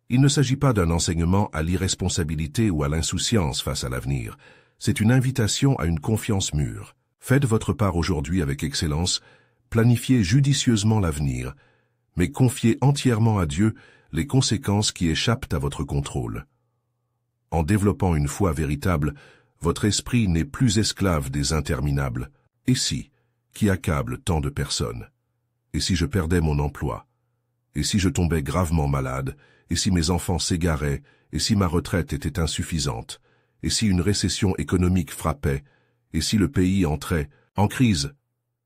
Il ne s'agit pas d'un enseignement à l'irresponsabilité ou à l'insouciance face à l'avenir. C'est une invitation à une confiance mûre. Faites votre part aujourd'hui avec excellence, planifiez judicieusement l'avenir, mais confiez entièrement à Dieu les conséquences qui échappent à votre contrôle. En développant une foi véritable, votre esprit n'est plus esclave des interminables « et si » qui accablent tant de personnes. Et si je perdais mon emploi? Et si je tombais gravement malade? Et si mes enfants s'égaraient? Et si ma retraite était insuffisante? Et si une récession économique frappait? Et si le pays entrait en crise?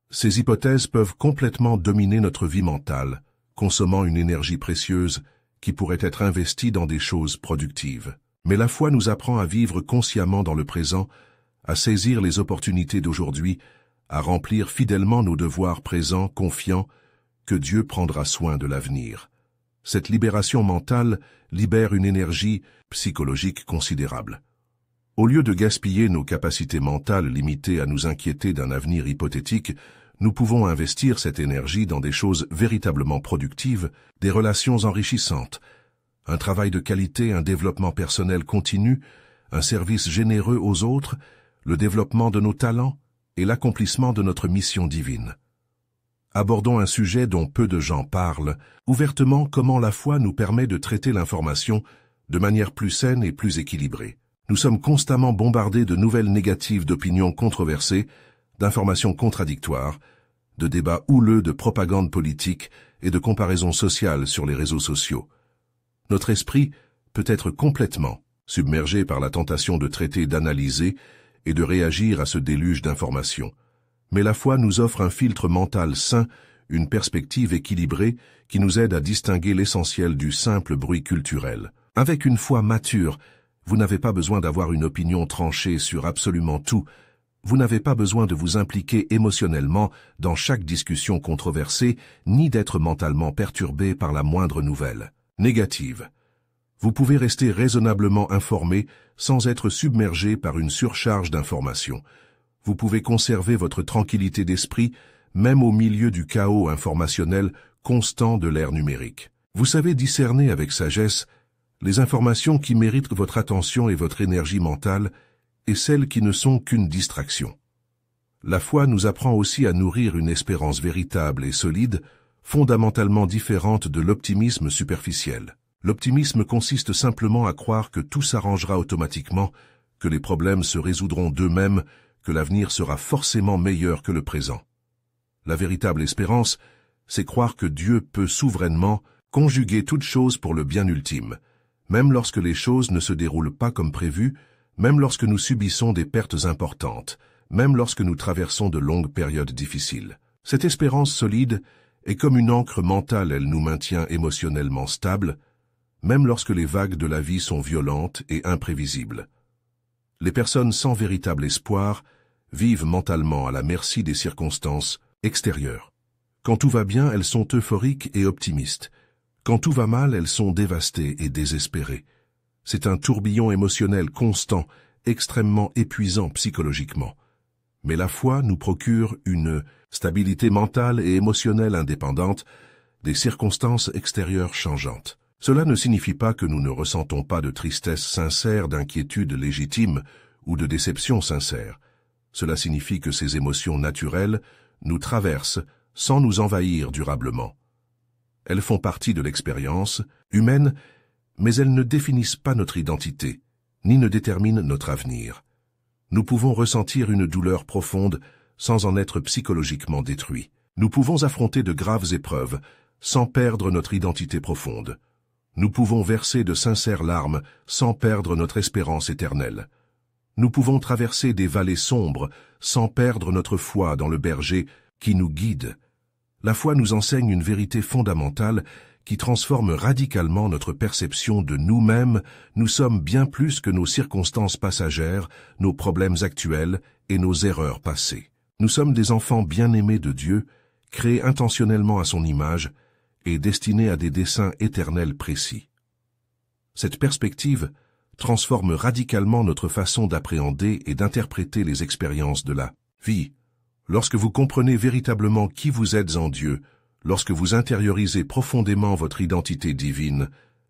Ces hypothèses peuvent complètement dominer notre vie mentale, consommant une énergie précieuse qui pourrait être investie dans des choses productives. Mais la foi nous apprend à vivre consciemment dans le présent, à saisir les opportunités d'aujourd'hui, à remplir fidèlement nos devoirs présents, confiants que Dieu prendra soin de l'avenir. Cette libération mentale libère une énergie psychologique considérable. Au lieu de gaspiller nos capacités mentales limitées à nous inquiéter d'un avenir hypothétique, nous pouvons investir cette énergie dans des choses véritablement productives, des relations enrichissantes, un travail de qualité, un développement personnel continu, un service généreux aux autres, le développement de nos talents et l'accomplissement de notre mission divine. Abordons un sujet dont peu de gens parlent, ouvertement comment la foi nous permet de traiter l'information de manière plus saine et plus équilibrée. Nous sommes constamment bombardés de nouvelles négatives, d'opinions controversées, d'informations contradictoires, de débats houleux, de propagande politique et de comparaisons sociales sur les réseaux sociaux. Notre esprit peut être complètement submergé par la tentation de traiter, d'analyser et de réagir à ce déluge d'informations. Mais la foi nous offre un filtre mental sain, une perspective équilibrée qui nous aide à distinguer l'essentiel du simple bruit culturel. Avec une foi mature, vous n'avez pas besoin d'avoir une opinion tranchée sur absolument tout. Vous n'avez pas besoin de vous impliquer émotionnellement dans chaque discussion controversée, ni d'être mentalement perturbé par la moindre nouvelle négative. Vous pouvez rester raisonnablement informé sans être submergé par une surcharge d'informations. Vous pouvez conserver votre tranquillité d'esprit, même au milieu du chaos informationnel constant de l'ère numérique. Vous savez discerner avec sagesse les informations qui méritent votre attention et votre énergie mentale et celles qui ne sont qu'une distraction. La foi nous apprend aussi à nourrir une espérance véritable et solide, fondamentalement différente de l'optimisme superficiel. L'optimisme consiste simplement à croire que tout s'arrangera automatiquement, que les problèmes se résoudront d'eux-mêmes, que l'avenir sera forcément meilleur que le présent. La véritable espérance, c'est croire que Dieu peut souverainement conjuguer toutes choses pour le bien ultime, même lorsque les choses ne se déroulent pas comme prévu, même lorsque nous subissons des pertes importantes, même lorsque nous traversons de longues périodes difficiles. Cette espérance solide est comme une ancre mentale, elle nous maintient émotionnellement stables, même lorsque les vagues de la vie sont violentes et imprévisibles. Les personnes sans véritable espoir vivent mentalement à la merci des circonstances extérieures. Quand tout va bien, elles sont euphoriques et optimistes. Quand tout va mal, elles sont dévastées et désespérées. C'est un tourbillon émotionnel constant, extrêmement épuisant psychologiquement. Mais la foi nous procure une stabilité mentale et émotionnelle indépendante des circonstances extérieures changeantes. Cela ne signifie pas que nous ne ressentons pas de tristesse sincère, d'inquiétude légitime ou de déception sincère. Cela signifie que ces émotions naturelles nous traversent sans nous envahir durablement. Elles font partie de l'expérience humaine, mais elles ne définissent pas notre identité, ni ne déterminent notre avenir. Nous pouvons ressentir une douleur profonde sans en être psychologiquement détruits. Nous pouvons affronter de graves épreuves sans perdre notre identité profonde. Nous pouvons verser de sincères larmes sans perdre notre espérance éternelle. Nous pouvons traverser des vallées sombres sans perdre notre foi dans le berger qui nous guide. La foi nous enseigne une vérité fondamentale qui transforme radicalement notre perception de nous-mêmes. Nous sommes bien plus que nos circonstances passagères, nos problèmes actuels et nos erreurs passées. Nous sommes des enfants bien-aimés de Dieu, créés intentionnellement à son image et destinés à des desseins éternels précis. Cette perspective transforme radicalement notre façon d'appréhender et d'interpréter les expériences de la vie. Lorsque vous comprenez véritablement qui vous êtes en Dieu, lorsque vous intériorisez profondément votre identité divine,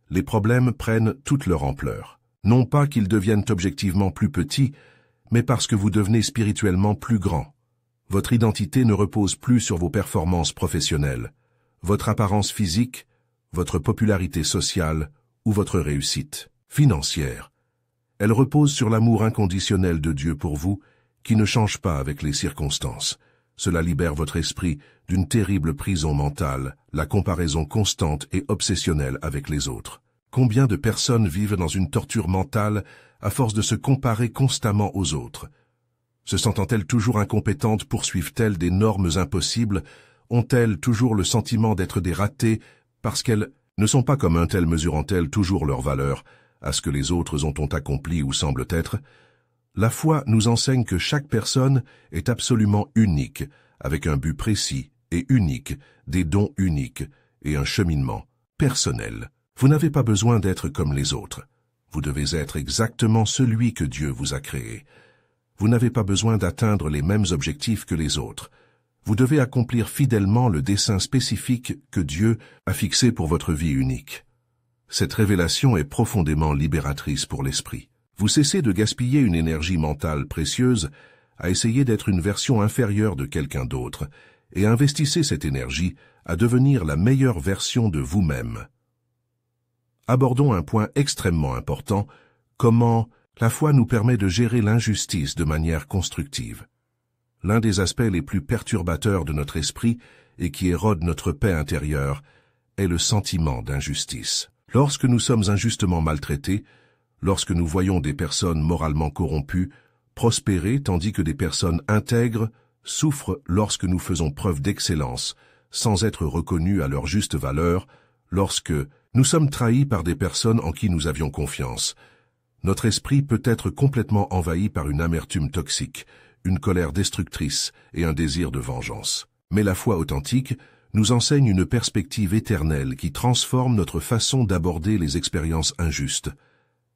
les problèmes prennent toute leur ampleur. Non pas qu'ils deviennent objectivement plus petits, mais parce que vous devenez spirituellement plus grand. Votre identité ne repose plus sur vos performances professionnelles, votre apparence physique, votre popularité sociale ou votre réussite financière. Elle repose sur l'amour inconditionnel de Dieu pour vous, qui ne change pas avec les circonstances. Cela libère votre esprit d'une terrible prison mentale, la comparaison constante et obsessionnelle avec les autres. Combien de personnes vivent dans une torture mentale à force de se comparer constamment aux autres? Se sentant-elles toujours incompétentes, poursuivent-elles des normes impossibles? Ont-elles toujours le sentiment d'être des ratés parce qu'elles ne sont pas comme un tel, mesurant-elles toujours leur valeur à ce que les autres ont accompli ou semblent être? La foi nous enseigne que chaque personne est absolument unique, avec un but précis et unique, des dons uniques et un cheminement personnel. Vous n'avez pas besoin d'être comme les autres. Vous devez être exactement celui que Dieu vous a créé. Vous n'avez pas besoin d'atteindre les mêmes objectifs que les autres. Vous devez accomplir fidèlement le dessein spécifique que Dieu a fixé pour votre vie unique. Cette révélation est profondément libératrice pour l'esprit. Vous cessez de gaspiller une énergie mentale précieuse à essayer d'être une version inférieure de quelqu'un d'autre et investissez cette énergie à devenir la meilleure version de vous-même. Abordons un point extrêmement important, comment la foi nous permet de gérer l'injustice de manière constructive. L'un des aspects les plus perturbateurs de notre esprit et qui érode notre paix intérieure est le sentiment d'injustice. Lorsque nous sommes injustement maltraités, lorsque nous voyons des personnes moralement corrompues prospérer tandis que des personnes intègres souffrent lorsque nous faisons preuve d'excellence sans être reconnus à leur juste valeur, lorsque nous sommes trahis par des personnes en qui nous avions confiance, notre esprit peut être complètement envahi par une amertume toxique, une colère destructrice et un désir de vengeance. Mais la foi authentique nous enseigne une perspective éternelle qui transforme notre façon d'aborder les expériences injustes.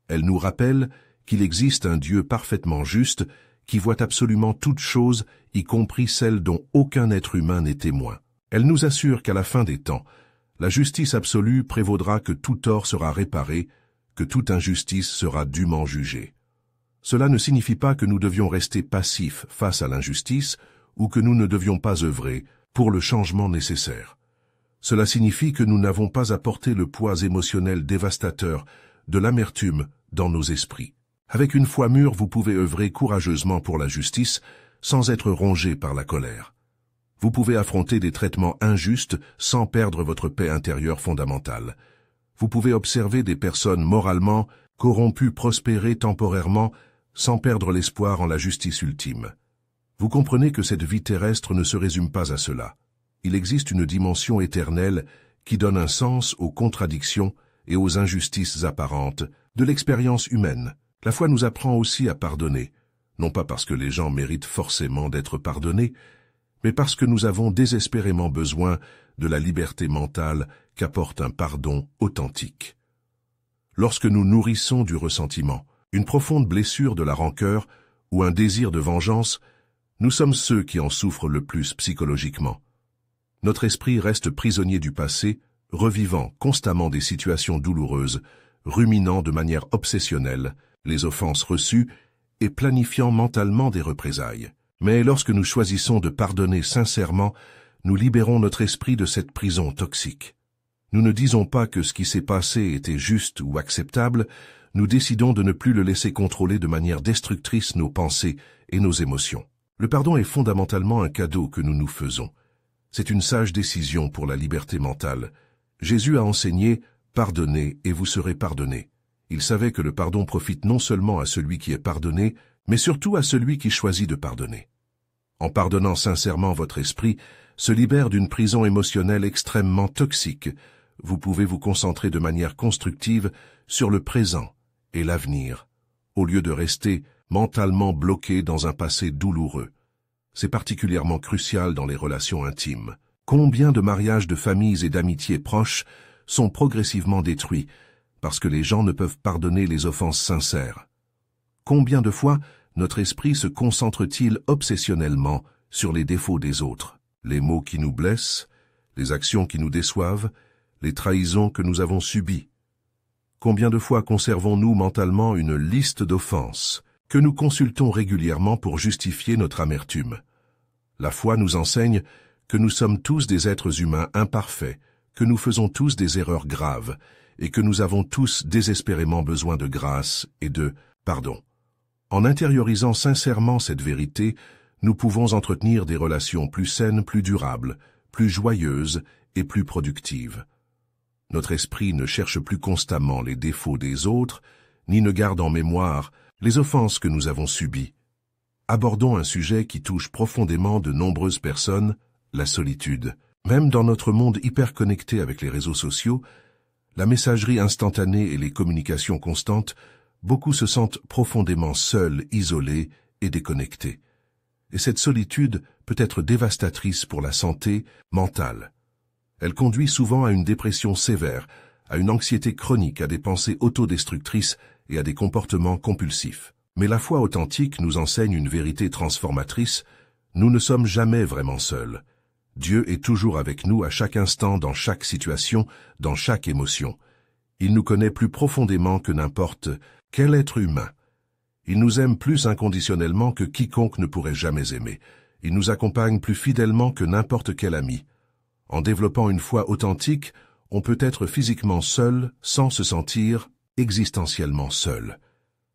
Elle nous rappelle qu'il existe un Dieu parfaitement juste qui voit absolument toutes choses, y compris celles dont aucun être humain n'est témoin. Elle nous assure qu'à la fin des temps, la justice absolue prévaudra, que tout tort sera réparé, que toute injustice sera dûment jugée. Cela ne signifie pas que nous devions rester passifs face à l'injustice ou que nous ne devions pas œuvrer pour le changement nécessaire. Cela signifie que nous n'avons pas à porter le poids émotionnel dévastateur de l'amertume dans nos esprits. Avec une foi mûre, vous pouvez œuvrer courageusement pour la justice sans être rongé par la colère. Vous pouvez affronter des traitements injustes sans perdre votre paix intérieure fondamentale. Vous pouvez observer des personnes moralement corrompues prospérer temporairement sans perdre l'espoir en la justice ultime. Vous comprenez que cette vie terrestre ne se résume pas à cela. Il existe une dimension éternelle qui donne un sens aux contradictions et aux injustices apparentes de l'expérience humaine. La foi nous apprend aussi à pardonner, non pas parce que les gens méritent forcément d'être pardonnés, mais parce que nous avons désespérément besoin de la liberté mentale qu'apporte un pardon authentique. Lorsque nous nourrissons du ressentiment, une profonde blessure de la rancœur ou un désir de vengeance, nous sommes ceux qui en souffrent le plus psychologiquement. Notre esprit reste prisonnier du passé, revivant constamment des situations douloureuses, ruminant de manière obsessionnelle les offenses reçues et planifiant mentalement des représailles. Mais lorsque nous choisissons de pardonner sincèrement, nous libérons notre esprit de cette prison toxique. Nous ne disons pas que ce qui s'est passé était juste ou acceptable, nous décidons de ne plus le laisser contrôler de manière destructrice nos pensées et nos émotions. Le pardon est fondamentalement un cadeau que nous nous faisons. C'est une sage décision pour la liberté mentale. Jésus a enseigné « Pardonnez et vous serez pardonnés ». Il savait que le pardon profite non seulement à celui qui est pardonné, mais surtout à celui qui choisit de pardonner. En pardonnant sincèrement, votre esprit se libère d'une prison émotionnelle extrêmement toxique. Vous pouvez vous concentrer de manière constructive sur le présent et l'avenir, au lieu de rester mentalement bloqué dans un passé douloureux. C'est particulièrement crucial dans les relations intimes. Combien de mariages de familles et d'amitiés proches sont progressivement détruits parce que les gens ne peuvent pardonner les offenses sincères? Combien de fois notre esprit se concentre-t-il obsessionnellement sur les défauts des autres, les mots qui nous blessent, les actions qui nous déçoivent, les trahisons que nous avons subies? Combien de fois conservons-nous mentalement une liste d'offenses que nous consultons régulièrement pour justifier notre amertume? La foi nous enseigne que nous sommes tous des êtres humains imparfaits, que nous faisons tous des erreurs graves et que nous avons tous désespérément besoin de grâce et de pardon. En intériorisant sincèrement cette vérité, nous pouvons entretenir des relations plus saines, plus durables, plus joyeuses et plus productives. Notre esprit ne cherche plus constamment les défauts des autres, ni ne garde en mémoire les offenses que nous avons subies. Abordons un sujet qui touche profondément de nombreuses personnes, la solitude. Même dans notre monde hyper connecté avec les réseaux sociaux, la messagerie instantanée et les communications constantes, beaucoup se sentent profondément seuls, isolés et déconnectés. Et cette solitude peut être dévastatrice pour la santé mentale. Elle conduit souvent à une dépression sévère, à une anxiété chronique, à des pensées autodestructrices et à des comportements compulsifs. Mais la foi authentique nous enseigne une vérité transformatrice: nous ne sommes jamais vraiment seuls. Dieu est toujours avec nous à chaque instant, dans chaque situation, dans chaque émotion. Il nous connaît plus profondément que n'importe quel être humain. Il nous aime plus inconditionnellement que quiconque ne pourrait jamais aimer. Il nous accompagne plus fidèlement que n'importe quel ami. En développant une foi authentique, on peut être physiquement seul sans se sentir existentiellement seul.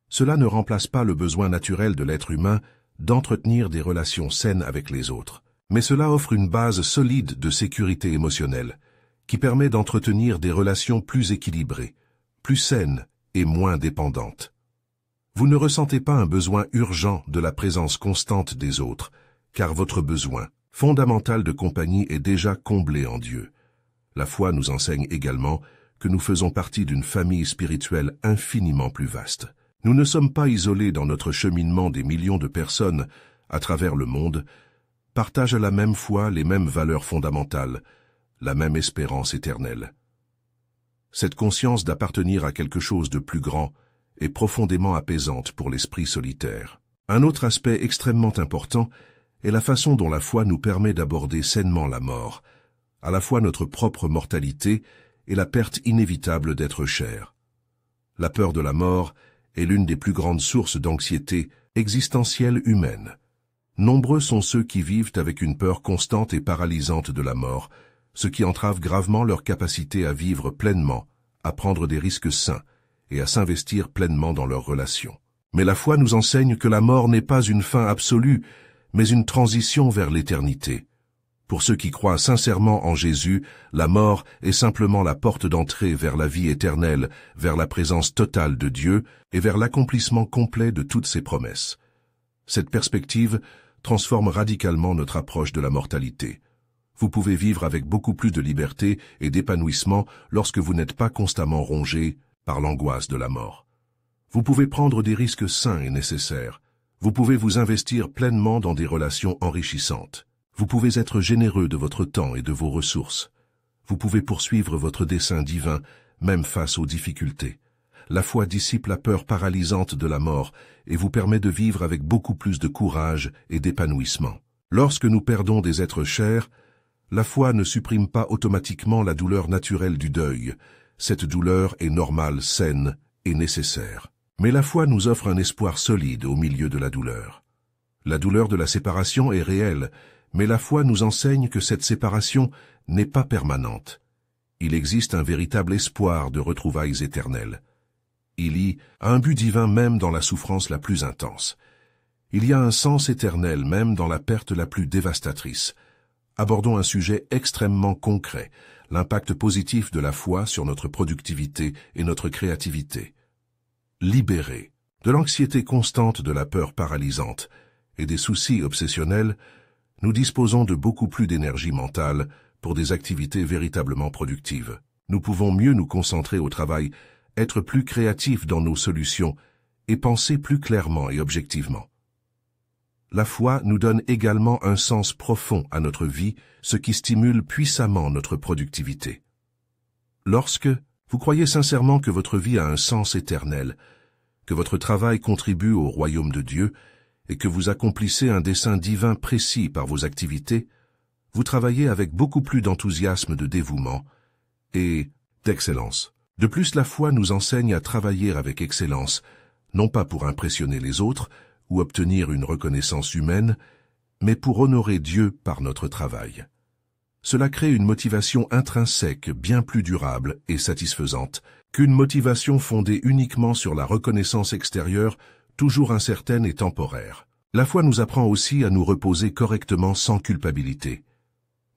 Cela ne remplace pas le besoin naturel de l'être humain d'entretenir des relations saines avec les autres. Mais cela offre une base solide de sécurité émotionnelle, qui permet d'entretenir des relations plus équilibrées, plus saines et moins dépendantes. Vous ne ressentez pas un besoin urgent de la présence constante des autres, car votre besoin fondamental de compagnie est déjà comblé en Dieu. La foi nous enseigne également que nous faisons partie d'une famille spirituelle infiniment plus vaste. Nous ne sommes pas isolés dans notre cheminement. Des millions de personnes à travers le monde partagent la même foi, les mêmes valeurs fondamentales, la même espérance éternelle. Cette conscience d'appartenir à quelque chose de plus grand est profondément apaisante pour l'esprit solitaire. Un autre aspect extrêmement important est la façon dont la foi nous permet d'aborder sainement la mort, à la fois notre propre mortalité et la perte inévitable d'être cher. La peur de la mort est l'une des plus grandes sources d'anxiété existentielle humaine. Nombreux sont ceux qui vivent avec une peur constante et paralysante de la mort, ce qui entrave gravement leur capacité à vivre pleinement, à prendre des risques sains et à s'investir pleinement dans leurs relations. Mais la foi nous enseigne que la mort n'est pas une fin absolue, mais une transition vers l'éternité. Pour ceux qui croient sincèrement en Jésus, la mort est simplement la porte d'entrée vers la vie éternelle, vers la présence totale de Dieu et vers l'accomplissement complet de toutes ses promesses. Cette perspective transforme radicalement notre approche de la mortalité. Vous pouvez vivre avec beaucoup plus de liberté et d'épanouissement lorsque vous n'êtes pas constamment rongé par l'angoisse de la mort. Vous pouvez prendre des risques sains et nécessaires. Vous pouvez vous investir pleinement dans des relations enrichissantes. Vous pouvez être généreux de votre temps et de vos ressources. Vous pouvez poursuivre votre dessein divin, même face aux difficultés. La foi dissipe la peur paralysante de la mort et vous permet de vivre avec beaucoup plus de courage et d'épanouissement. Lorsque nous perdons des êtres chers, la foi ne supprime pas automatiquement la douleur naturelle du deuil. Cette douleur est normale, saine et nécessaire. Mais la foi nous offre un espoir solide au milieu de la douleur. La douleur de la séparation est réelle, mais la foi nous enseigne que cette séparation n'est pas permanente. Il existe un véritable espoir de retrouvailles éternelles. Il y a un but divin même dans la souffrance la plus intense. Il y a un sens éternel même dans la perte la plus dévastatrice. Abordons un sujet extrêmement concret, l'impact positif de la foi sur notre productivité et notre créativité. Libérés de l'anxiété constante de la peur paralysante et des soucis obsessionnels, nous disposons de beaucoup plus d'énergie mentale pour des activités véritablement productives. Nous pouvons mieux nous concentrer au travail, être plus créatifs dans nos solutions et penser plus clairement et objectivement. La foi nous donne également un sens profond à notre vie, ce qui stimule puissamment notre productivité. Lorsque vous croyez sincèrement que votre vie a un sens éternel, que votre travail contribue au royaume de Dieu et que vous accomplissez un dessein divin précis par vos activités, vous travaillez avec beaucoup plus d'enthousiasme, de dévouement et d'excellence. De plus, la foi nous enseigne à travailler avec excellence, non pas pour impressionner les autres ou obtenir une reconnaissance humaine, mais pour honorer Dieu par notre travail. Cela crée une motivation intrinsèque bien plus durable et satisfaisante qu'une motivation fondée uniquement sur la reconnaissance extérieure, toujours incertaine et temporaire. La foi nous apprend aussi à nous reposer correctement sans culpabilité.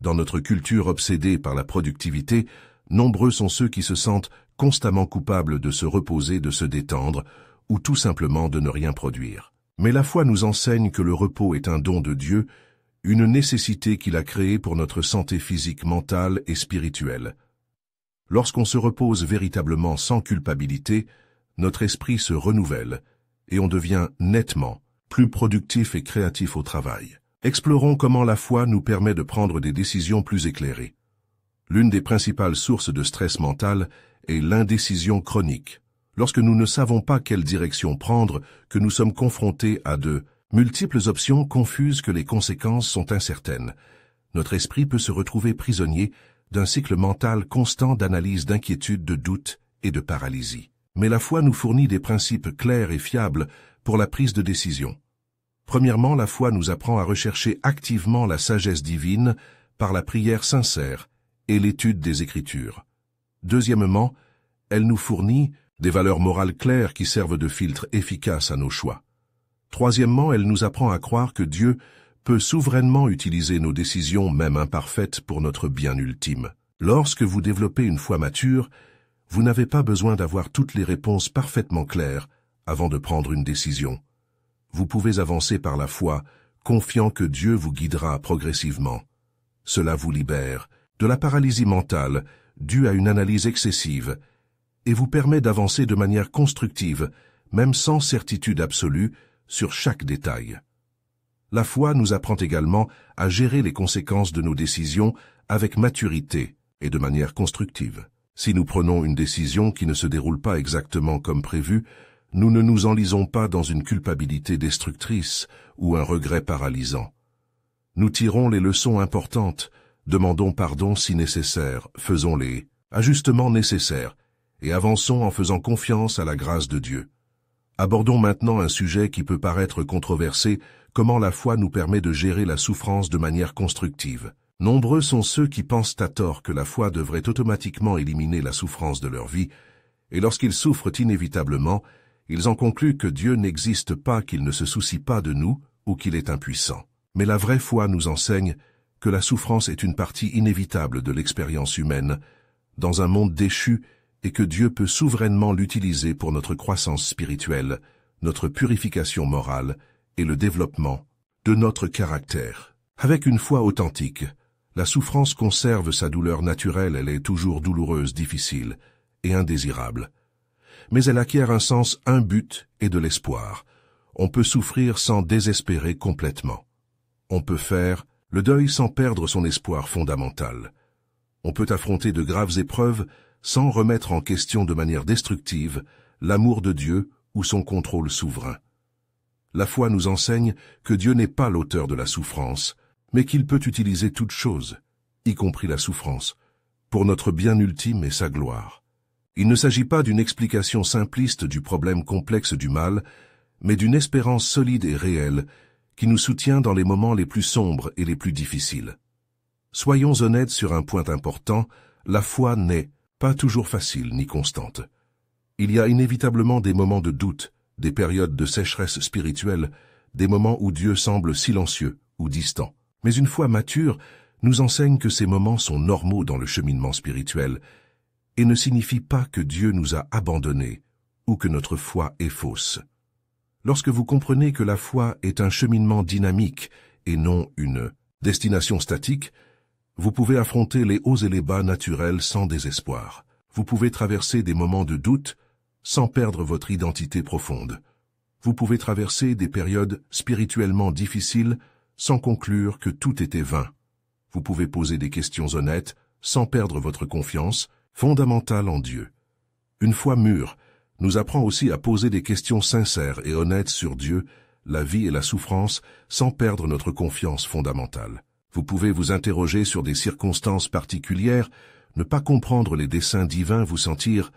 Dans notre culture obsédée par la productivité, nombreux sont ceux qui se sentent constamment coupables de se reposer, de se détendre, ou tout simplement de ne rien produire. Mais la foi nous enseigne que le repos est un don de Dieu, une nécessité qu'il a créée pour notre santé physique, mentale et spirituelle. Lorsqu'on se repose véritablement sans culpabilité, notre esprit se renouvelle et on devient nettement plus productif et créatif au travail. Explorons comment la foi nous permet de prendre des décisions plus éclairées. L'une des principales sources de stress mental est l'indécision chronique. Lorsque nous ne savons pas quelle direction prendre, que nous sommes confrontés à de multiples options confuses, que les conséquences sont incertaines, notre esprit peut se retrouver prisonnier d'un cycle mental constant d'analyse, d'inquiétude, de doute et de paralysie. Mais la foi nous fournit des principes clairs et fiables pour la prise de décision. Premièrement, la foi nous apprend à rechercher activement la sagesse divine par la prière sincère et l'étude des Écritures. Deuxièmement, elle nous fournit des valeurs morales claires qui servent de filtre efficace à nos choix. Troisièmement, elle nous apprend à croire que Dieu peut souverainement utiliser nos décisions, même imparfaites, pour notre bien ultime. Lorsque vous développez une foi mature, vous n'avez pas besoin d'avoir toutes les réponses parfaitement claires avant de prendre une décision. Vous pouvez avancer par la foi, confiant que Dieu vous guidera progressivement. Cela vous libère de la paralysie mentale due à une analyse excessive et vous permet d'avancer de manière constructive, même sans certitude absolue, sur chaque détail. La foi nous apprend également à gérer les conséquences de nos décisions avec maturité et de manière constructive. Si nous prenons une décision qui ne se déroule pas exactement comme prévu, nous ne nous enlisons pas dans une culpabilité destructrice ou un regret paralysant. Nous tirons les leçons importantes, demandons pardon si nécessaire, faisons les ajustements nécessaires et avançons en faisant confiance à la grâce de Dieu. Abordons maintenant un sujet qui peut paraître controversé, comment la foi nous permet de gérer la souffrance de manière constructive. Nombreux sont ceux qui pensent à tort que la foi devrait automatiquement éliminer la souffrance de leur vie, et lorsqu'ils souffrent inévitablement, ils en concluent que Dieu n'existe pas, qu'il ne se soucie pas de nous ou qu'il est impuissant. Mais la vraie foi nous enseigne que la souffrance est une partie inévitable de l'expérience humaine, dans un monde déchu, et que Dieu peut souverainement l'utiliser pour notre croissance spirituelle, notre purification morale et le développement de notre caractère. Avec une foi authentique, la souffrance conserve sa douleur naturelle, elle est toujours douloureuse, difficile et indésirable. Mais elle acquiert un sens, un but et de l'espoir. On peut souffrir sans désespérer complètement. On peut faire le deuil sans perdre son espoir fondamental. On peut affronter de graves épreuves sans remettre en question de manière destructive l'amour de Dieu ou son contrôle souverain. La foi nous enseigne que Dieu n'est pas l'auteur de la souffrance, mais qu'il peut utiliser toutes choses, y compris la souffrance, pour notre bien ultime et sa gloire. Il ne s'agit pas d'une explication simpliste du problème complexe du mal, mais d'une espérance solide et réelle qui nous soutient dans les moments les plus sombres et les plus difficiles. Soyons honnêtes sur un point important, la foi n'est pas toujours facile ni constante. Il y a inévitablement des moments de doute, des périodes de sécheresse spirituelle, des moments où Dieu semble silencieux ou distant. Mais une foi mature nous enseigne que ces moments sont normaux dans le cheminement spirituel et ne signifient pas que Dieu nous a abandonnés ou que notre foi est fausse. Lorsque vous comprenez que la foi est un cheminement dynamique et non une destination statique, vous pouvez affronter les hauts et les bas naturels sans désespoir. Vous pouvez traverser des moments de doute sans perdre votre identité profonde. Vous pouvez traverser des périodes spirituellement difficiles sans conclure que tout était vain. Vous pouvez poser des questions honnêtes sans perdre votre confiance fondamentale en Dieu. Une foi mûre nous apprend aussi à poser des questions sincères et honnêtes sur Dieu, la vie et la souffrance sans perdre notre confiance fondamentale. Vous pouvez vous interroger sur des circonstances particulières, ne pas comprendre les desseins divins, vous sentir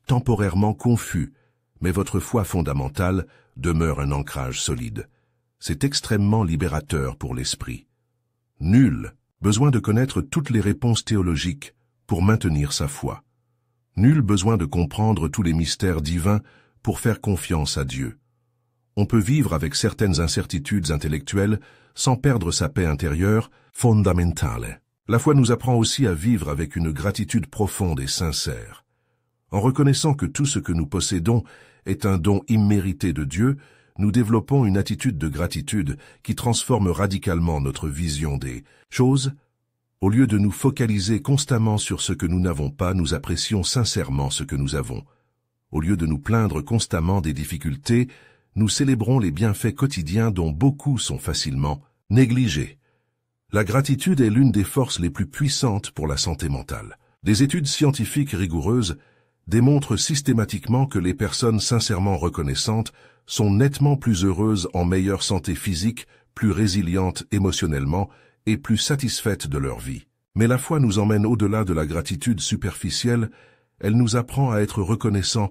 temporairement confus, mais votre foi fondamentale demeure un ancrage solide. C'est extrêmement libérateur pour l'esprit. Nul besoin de connaître toutes les réponses théologiques pour maintenir sa foi. Nul besoin de comprendre tous les mystères divins pour faire confiance à Dieu. On peut vivre avec certaines incertitudes intellectuelles sans perdre sa paix intérieure fondamentale. La foi nous apprend aussi à vivre avec une gratitude profonde et sincère. En reconnaissant que tout ce que nous possédons est un don immérité de Dieu, nous développons une attitude de gratitude qui transforme radicalement notre vision des choses. Au lieu de nous focaliser constamment sur ce que nous n'avons pas, nous apprécions sincèrement ce que nous avons. Au lieu de nous plaindre constamment des difficultés, nous célébrons les bienfaits quotidiens dont beaucoup sont facilement négligés. La gratitude est l'une des forces les plus puissantes pour la santé mentale. Des études scientifiques rigoureuses démontrent systématiquement que les personnes sincèrement reconnaissantes sont nettement plus heureuses, en meilleure santé physique, plus résilientes émotionnellement et plus satisfaites de leur vie. Mais la foi nous emmène au-delà de la gratitude superficielle, elle nous apprend à être reconnaissants,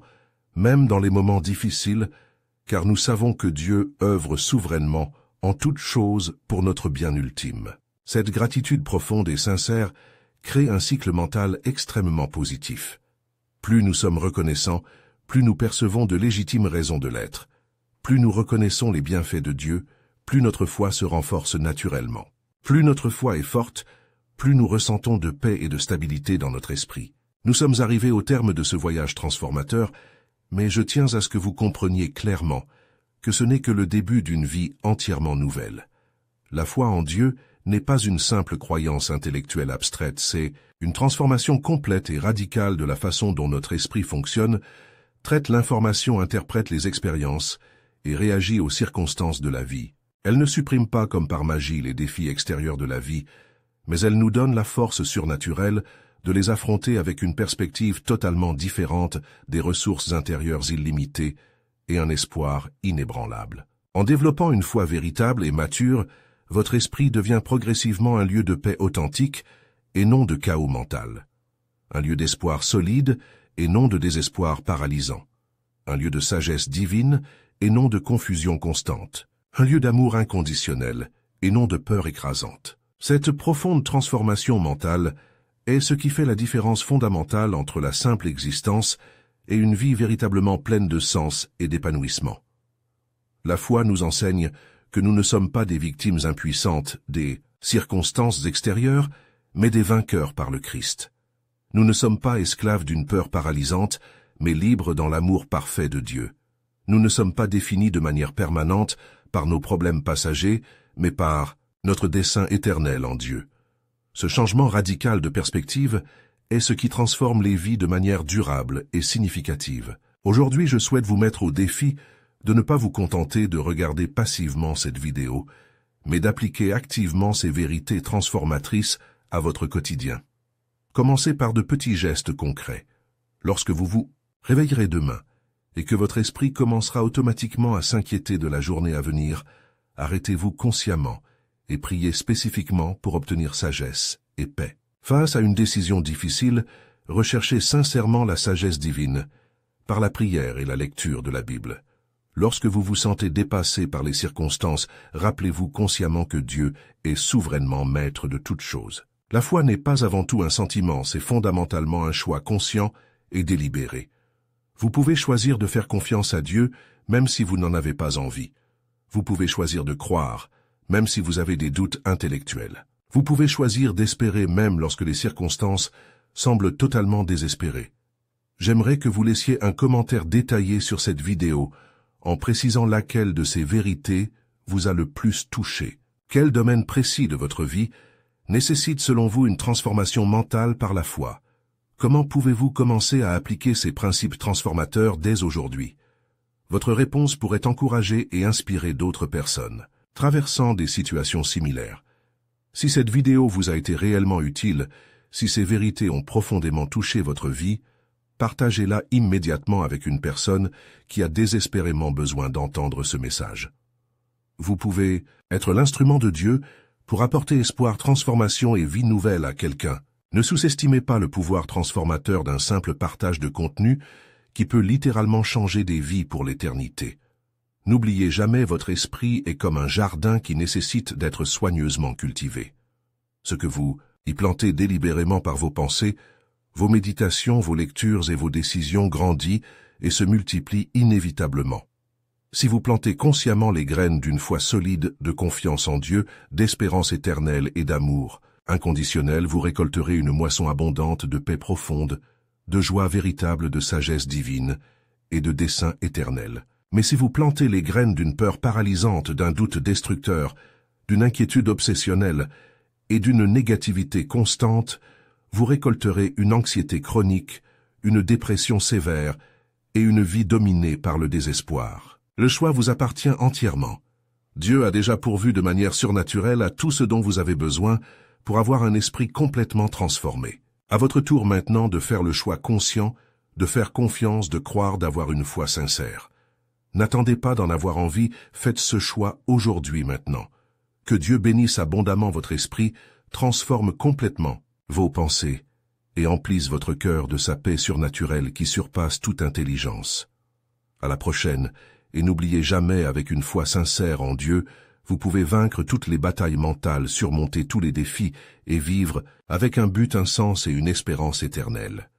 même dans les moments difficiles, car nous savons que Dieu œuvre souverainement en toutes choses pour notre bien ultime. Cette gratitude profonde et sincère crée un cycle mental extrêmement positif. Plus nous sommes reconnaissants, plus nous percevons de légitimes raisons de l'être. Plus nous reconnaissons les bienfaits de Dieu, plus notre foi se renforce naturellement. Plus notre foi est forte, plus nous ressentons de paix et de stabilité dans notre esprit. Nous sommes arrivés au terme de ce voyage transformateur, mais je tiens à ce que vous compreniez clairement que ce n'est que le début d'une vie entièrement nouvelle. La foi en Dieu n'est pas une simple croyance intellectuelle abstraite, c'est une transformation complète et radicale de la façon dont notre esprit fonctionne, traite l'information, interprète les expériences et réagit aux circonstances de la vie. Elle ne supprime pas comme par magie les défis extérieurs de la vie, mais elle nous donne la force surnaturelle de les affronter avec une perspective totalement différente, des ressources intérieures illimitées et un espoir inébranlable. En développant une foi véritable et mature, votre esprit devient progressivement un lieu de paix authentique et non de chaos mental. Un lieu d'espoir solide et non de désespoir paralysant. Un lieu de sagesse divine et non de confusion constante. Un lieu d'amour inconditionnel et non de peur écrasante. Cette profonde transformation mentale est ce qui fait la différence fondamentale entre la simple existence et une vie véritablement pleine de sens et d'épanouissement. La foi nous enseigne que nous ne sommes pas des victimes impuissantes des circonstances extérieures, mais des vainqueurs par le Christ. Nous ne sommes pas esclaves d'une peur paralysante, mais libres dans l'amour parfait de Dieu. Nous ne sommes pas définis de manière permanente par nos problèmes passagers, mais par notre dessein éternel en Dieu. Ce changement radical de perspective est ce qui transforme les vies de manière durable et significative. Aujourd'hui, je souhaite vous mettre au défi de ne pas vous contenter de regarder passivement cette vidéo, mais d'appliquer activement ces vérités transformatrices à votre quotidien. Commencez par de petits gestes concrets. Lorsque vous vous réveillerez demain et que votre esprit commencera automatiquement à s'inquiéter de la journée à venir, arrêtez-vous consciemment et priez spécifiquement pour obtenir sagesse et paix. Face à une décision difficile, recherchez sincèrement la sagesse divine par la prière et la lecture de la Bible. Lorsque vous vous sentez dépassé par les circonstances, rappelez-vous consciemment que Dieu est souverainement maître de toutes choses. La foi n'est pas avant tout un sentiment, c'est fondamentalement un choix conscient et délibéré. Vous pouvez choisir de faire confiance à Dieu, même si vous n'en avez pas envie. Vous pouvez choisir de croire, même si vous avez des doutes intellectuels. Vous pouvez choisir d'espérer même lorsque les circonstances semblent totalement désespérées. J'aimerais que vous laissiez un commentaire détaillé sur cette vidéo, en précisant laquelle de ces vérités vous a le plus touché. Quel domaine précis de votre vie nécessite selon vous une transformation mentale par la foi? Comment pouvez-vous commencer à appliquer ces principes transformateurs dès aujourd'hui? Votre réponse pourrait encourager et inspirer d'autres personnes traversant des situations similaires. Si cette vidéo vous a été réellement utile, si ces vérités ont profondément touché votre vie, partagez-la immédiatement avec une personne qui a désespérément besoin d'entendre ce message. Vous pouvez être l'instrument de Dieu pour apporter espoir, transformation et vie nouvelle à quelqu'un. Ne sous-estimez pas le pouvoir transformateur d'un simple partage de contenu qui peut littéralement changer des vies pour l'éternité. N'oubliez jamais, votre esprit est comme un jardin qui nécessite d'être soigneusement cultivé. Ce que vous y plantez délibérément par vos pensées, vos méditations, vos lectures et vos décisions grandit et se multiplie inévitablement. Si vous plantez consciemment les graines d'une foi solide, de confiance en Dieu, d'espérance éternelle et d'amour inconditionnel, vous récolterez une moisson abondante de paix profonde, de joie véritable, de sagesse divine et de dessein éternel. Mais si vous plantez les graines d'une peur paralysante, d'un doute destructeur, d'une inquiétude obsessionnelle et d'une négativité constante, vous récolterez une anxiété chronique, une dépression sévère et une vie dominée par le désespoir. Le choix vous appartient entièrement. Dieu a déjà pourvu de manière surnaturelle à tout ce dont vous avez besoin pour avoir un esprit complètement transformé. À votre tour maintenant de faire le choix conscient, de faire confiance, de croire, d'avoir une foi sincère. N'attendez pas d'en avoir envie, faites ce choix aujourd'hui maintenant. Que Dieu bénisse abondamment votre esprit, transforme complètement vos pensées et emplisse votre cœur de sa paix surnaturelle qui surpasse toute intelligence. À la prochaine, et n'oubliez jamais, avec une foi sincère en Dieu, vous pouvez vaincre toutes les batailles mentales, surmonter tous les défis et vivre avec un but, un sens et une espérance éternelle.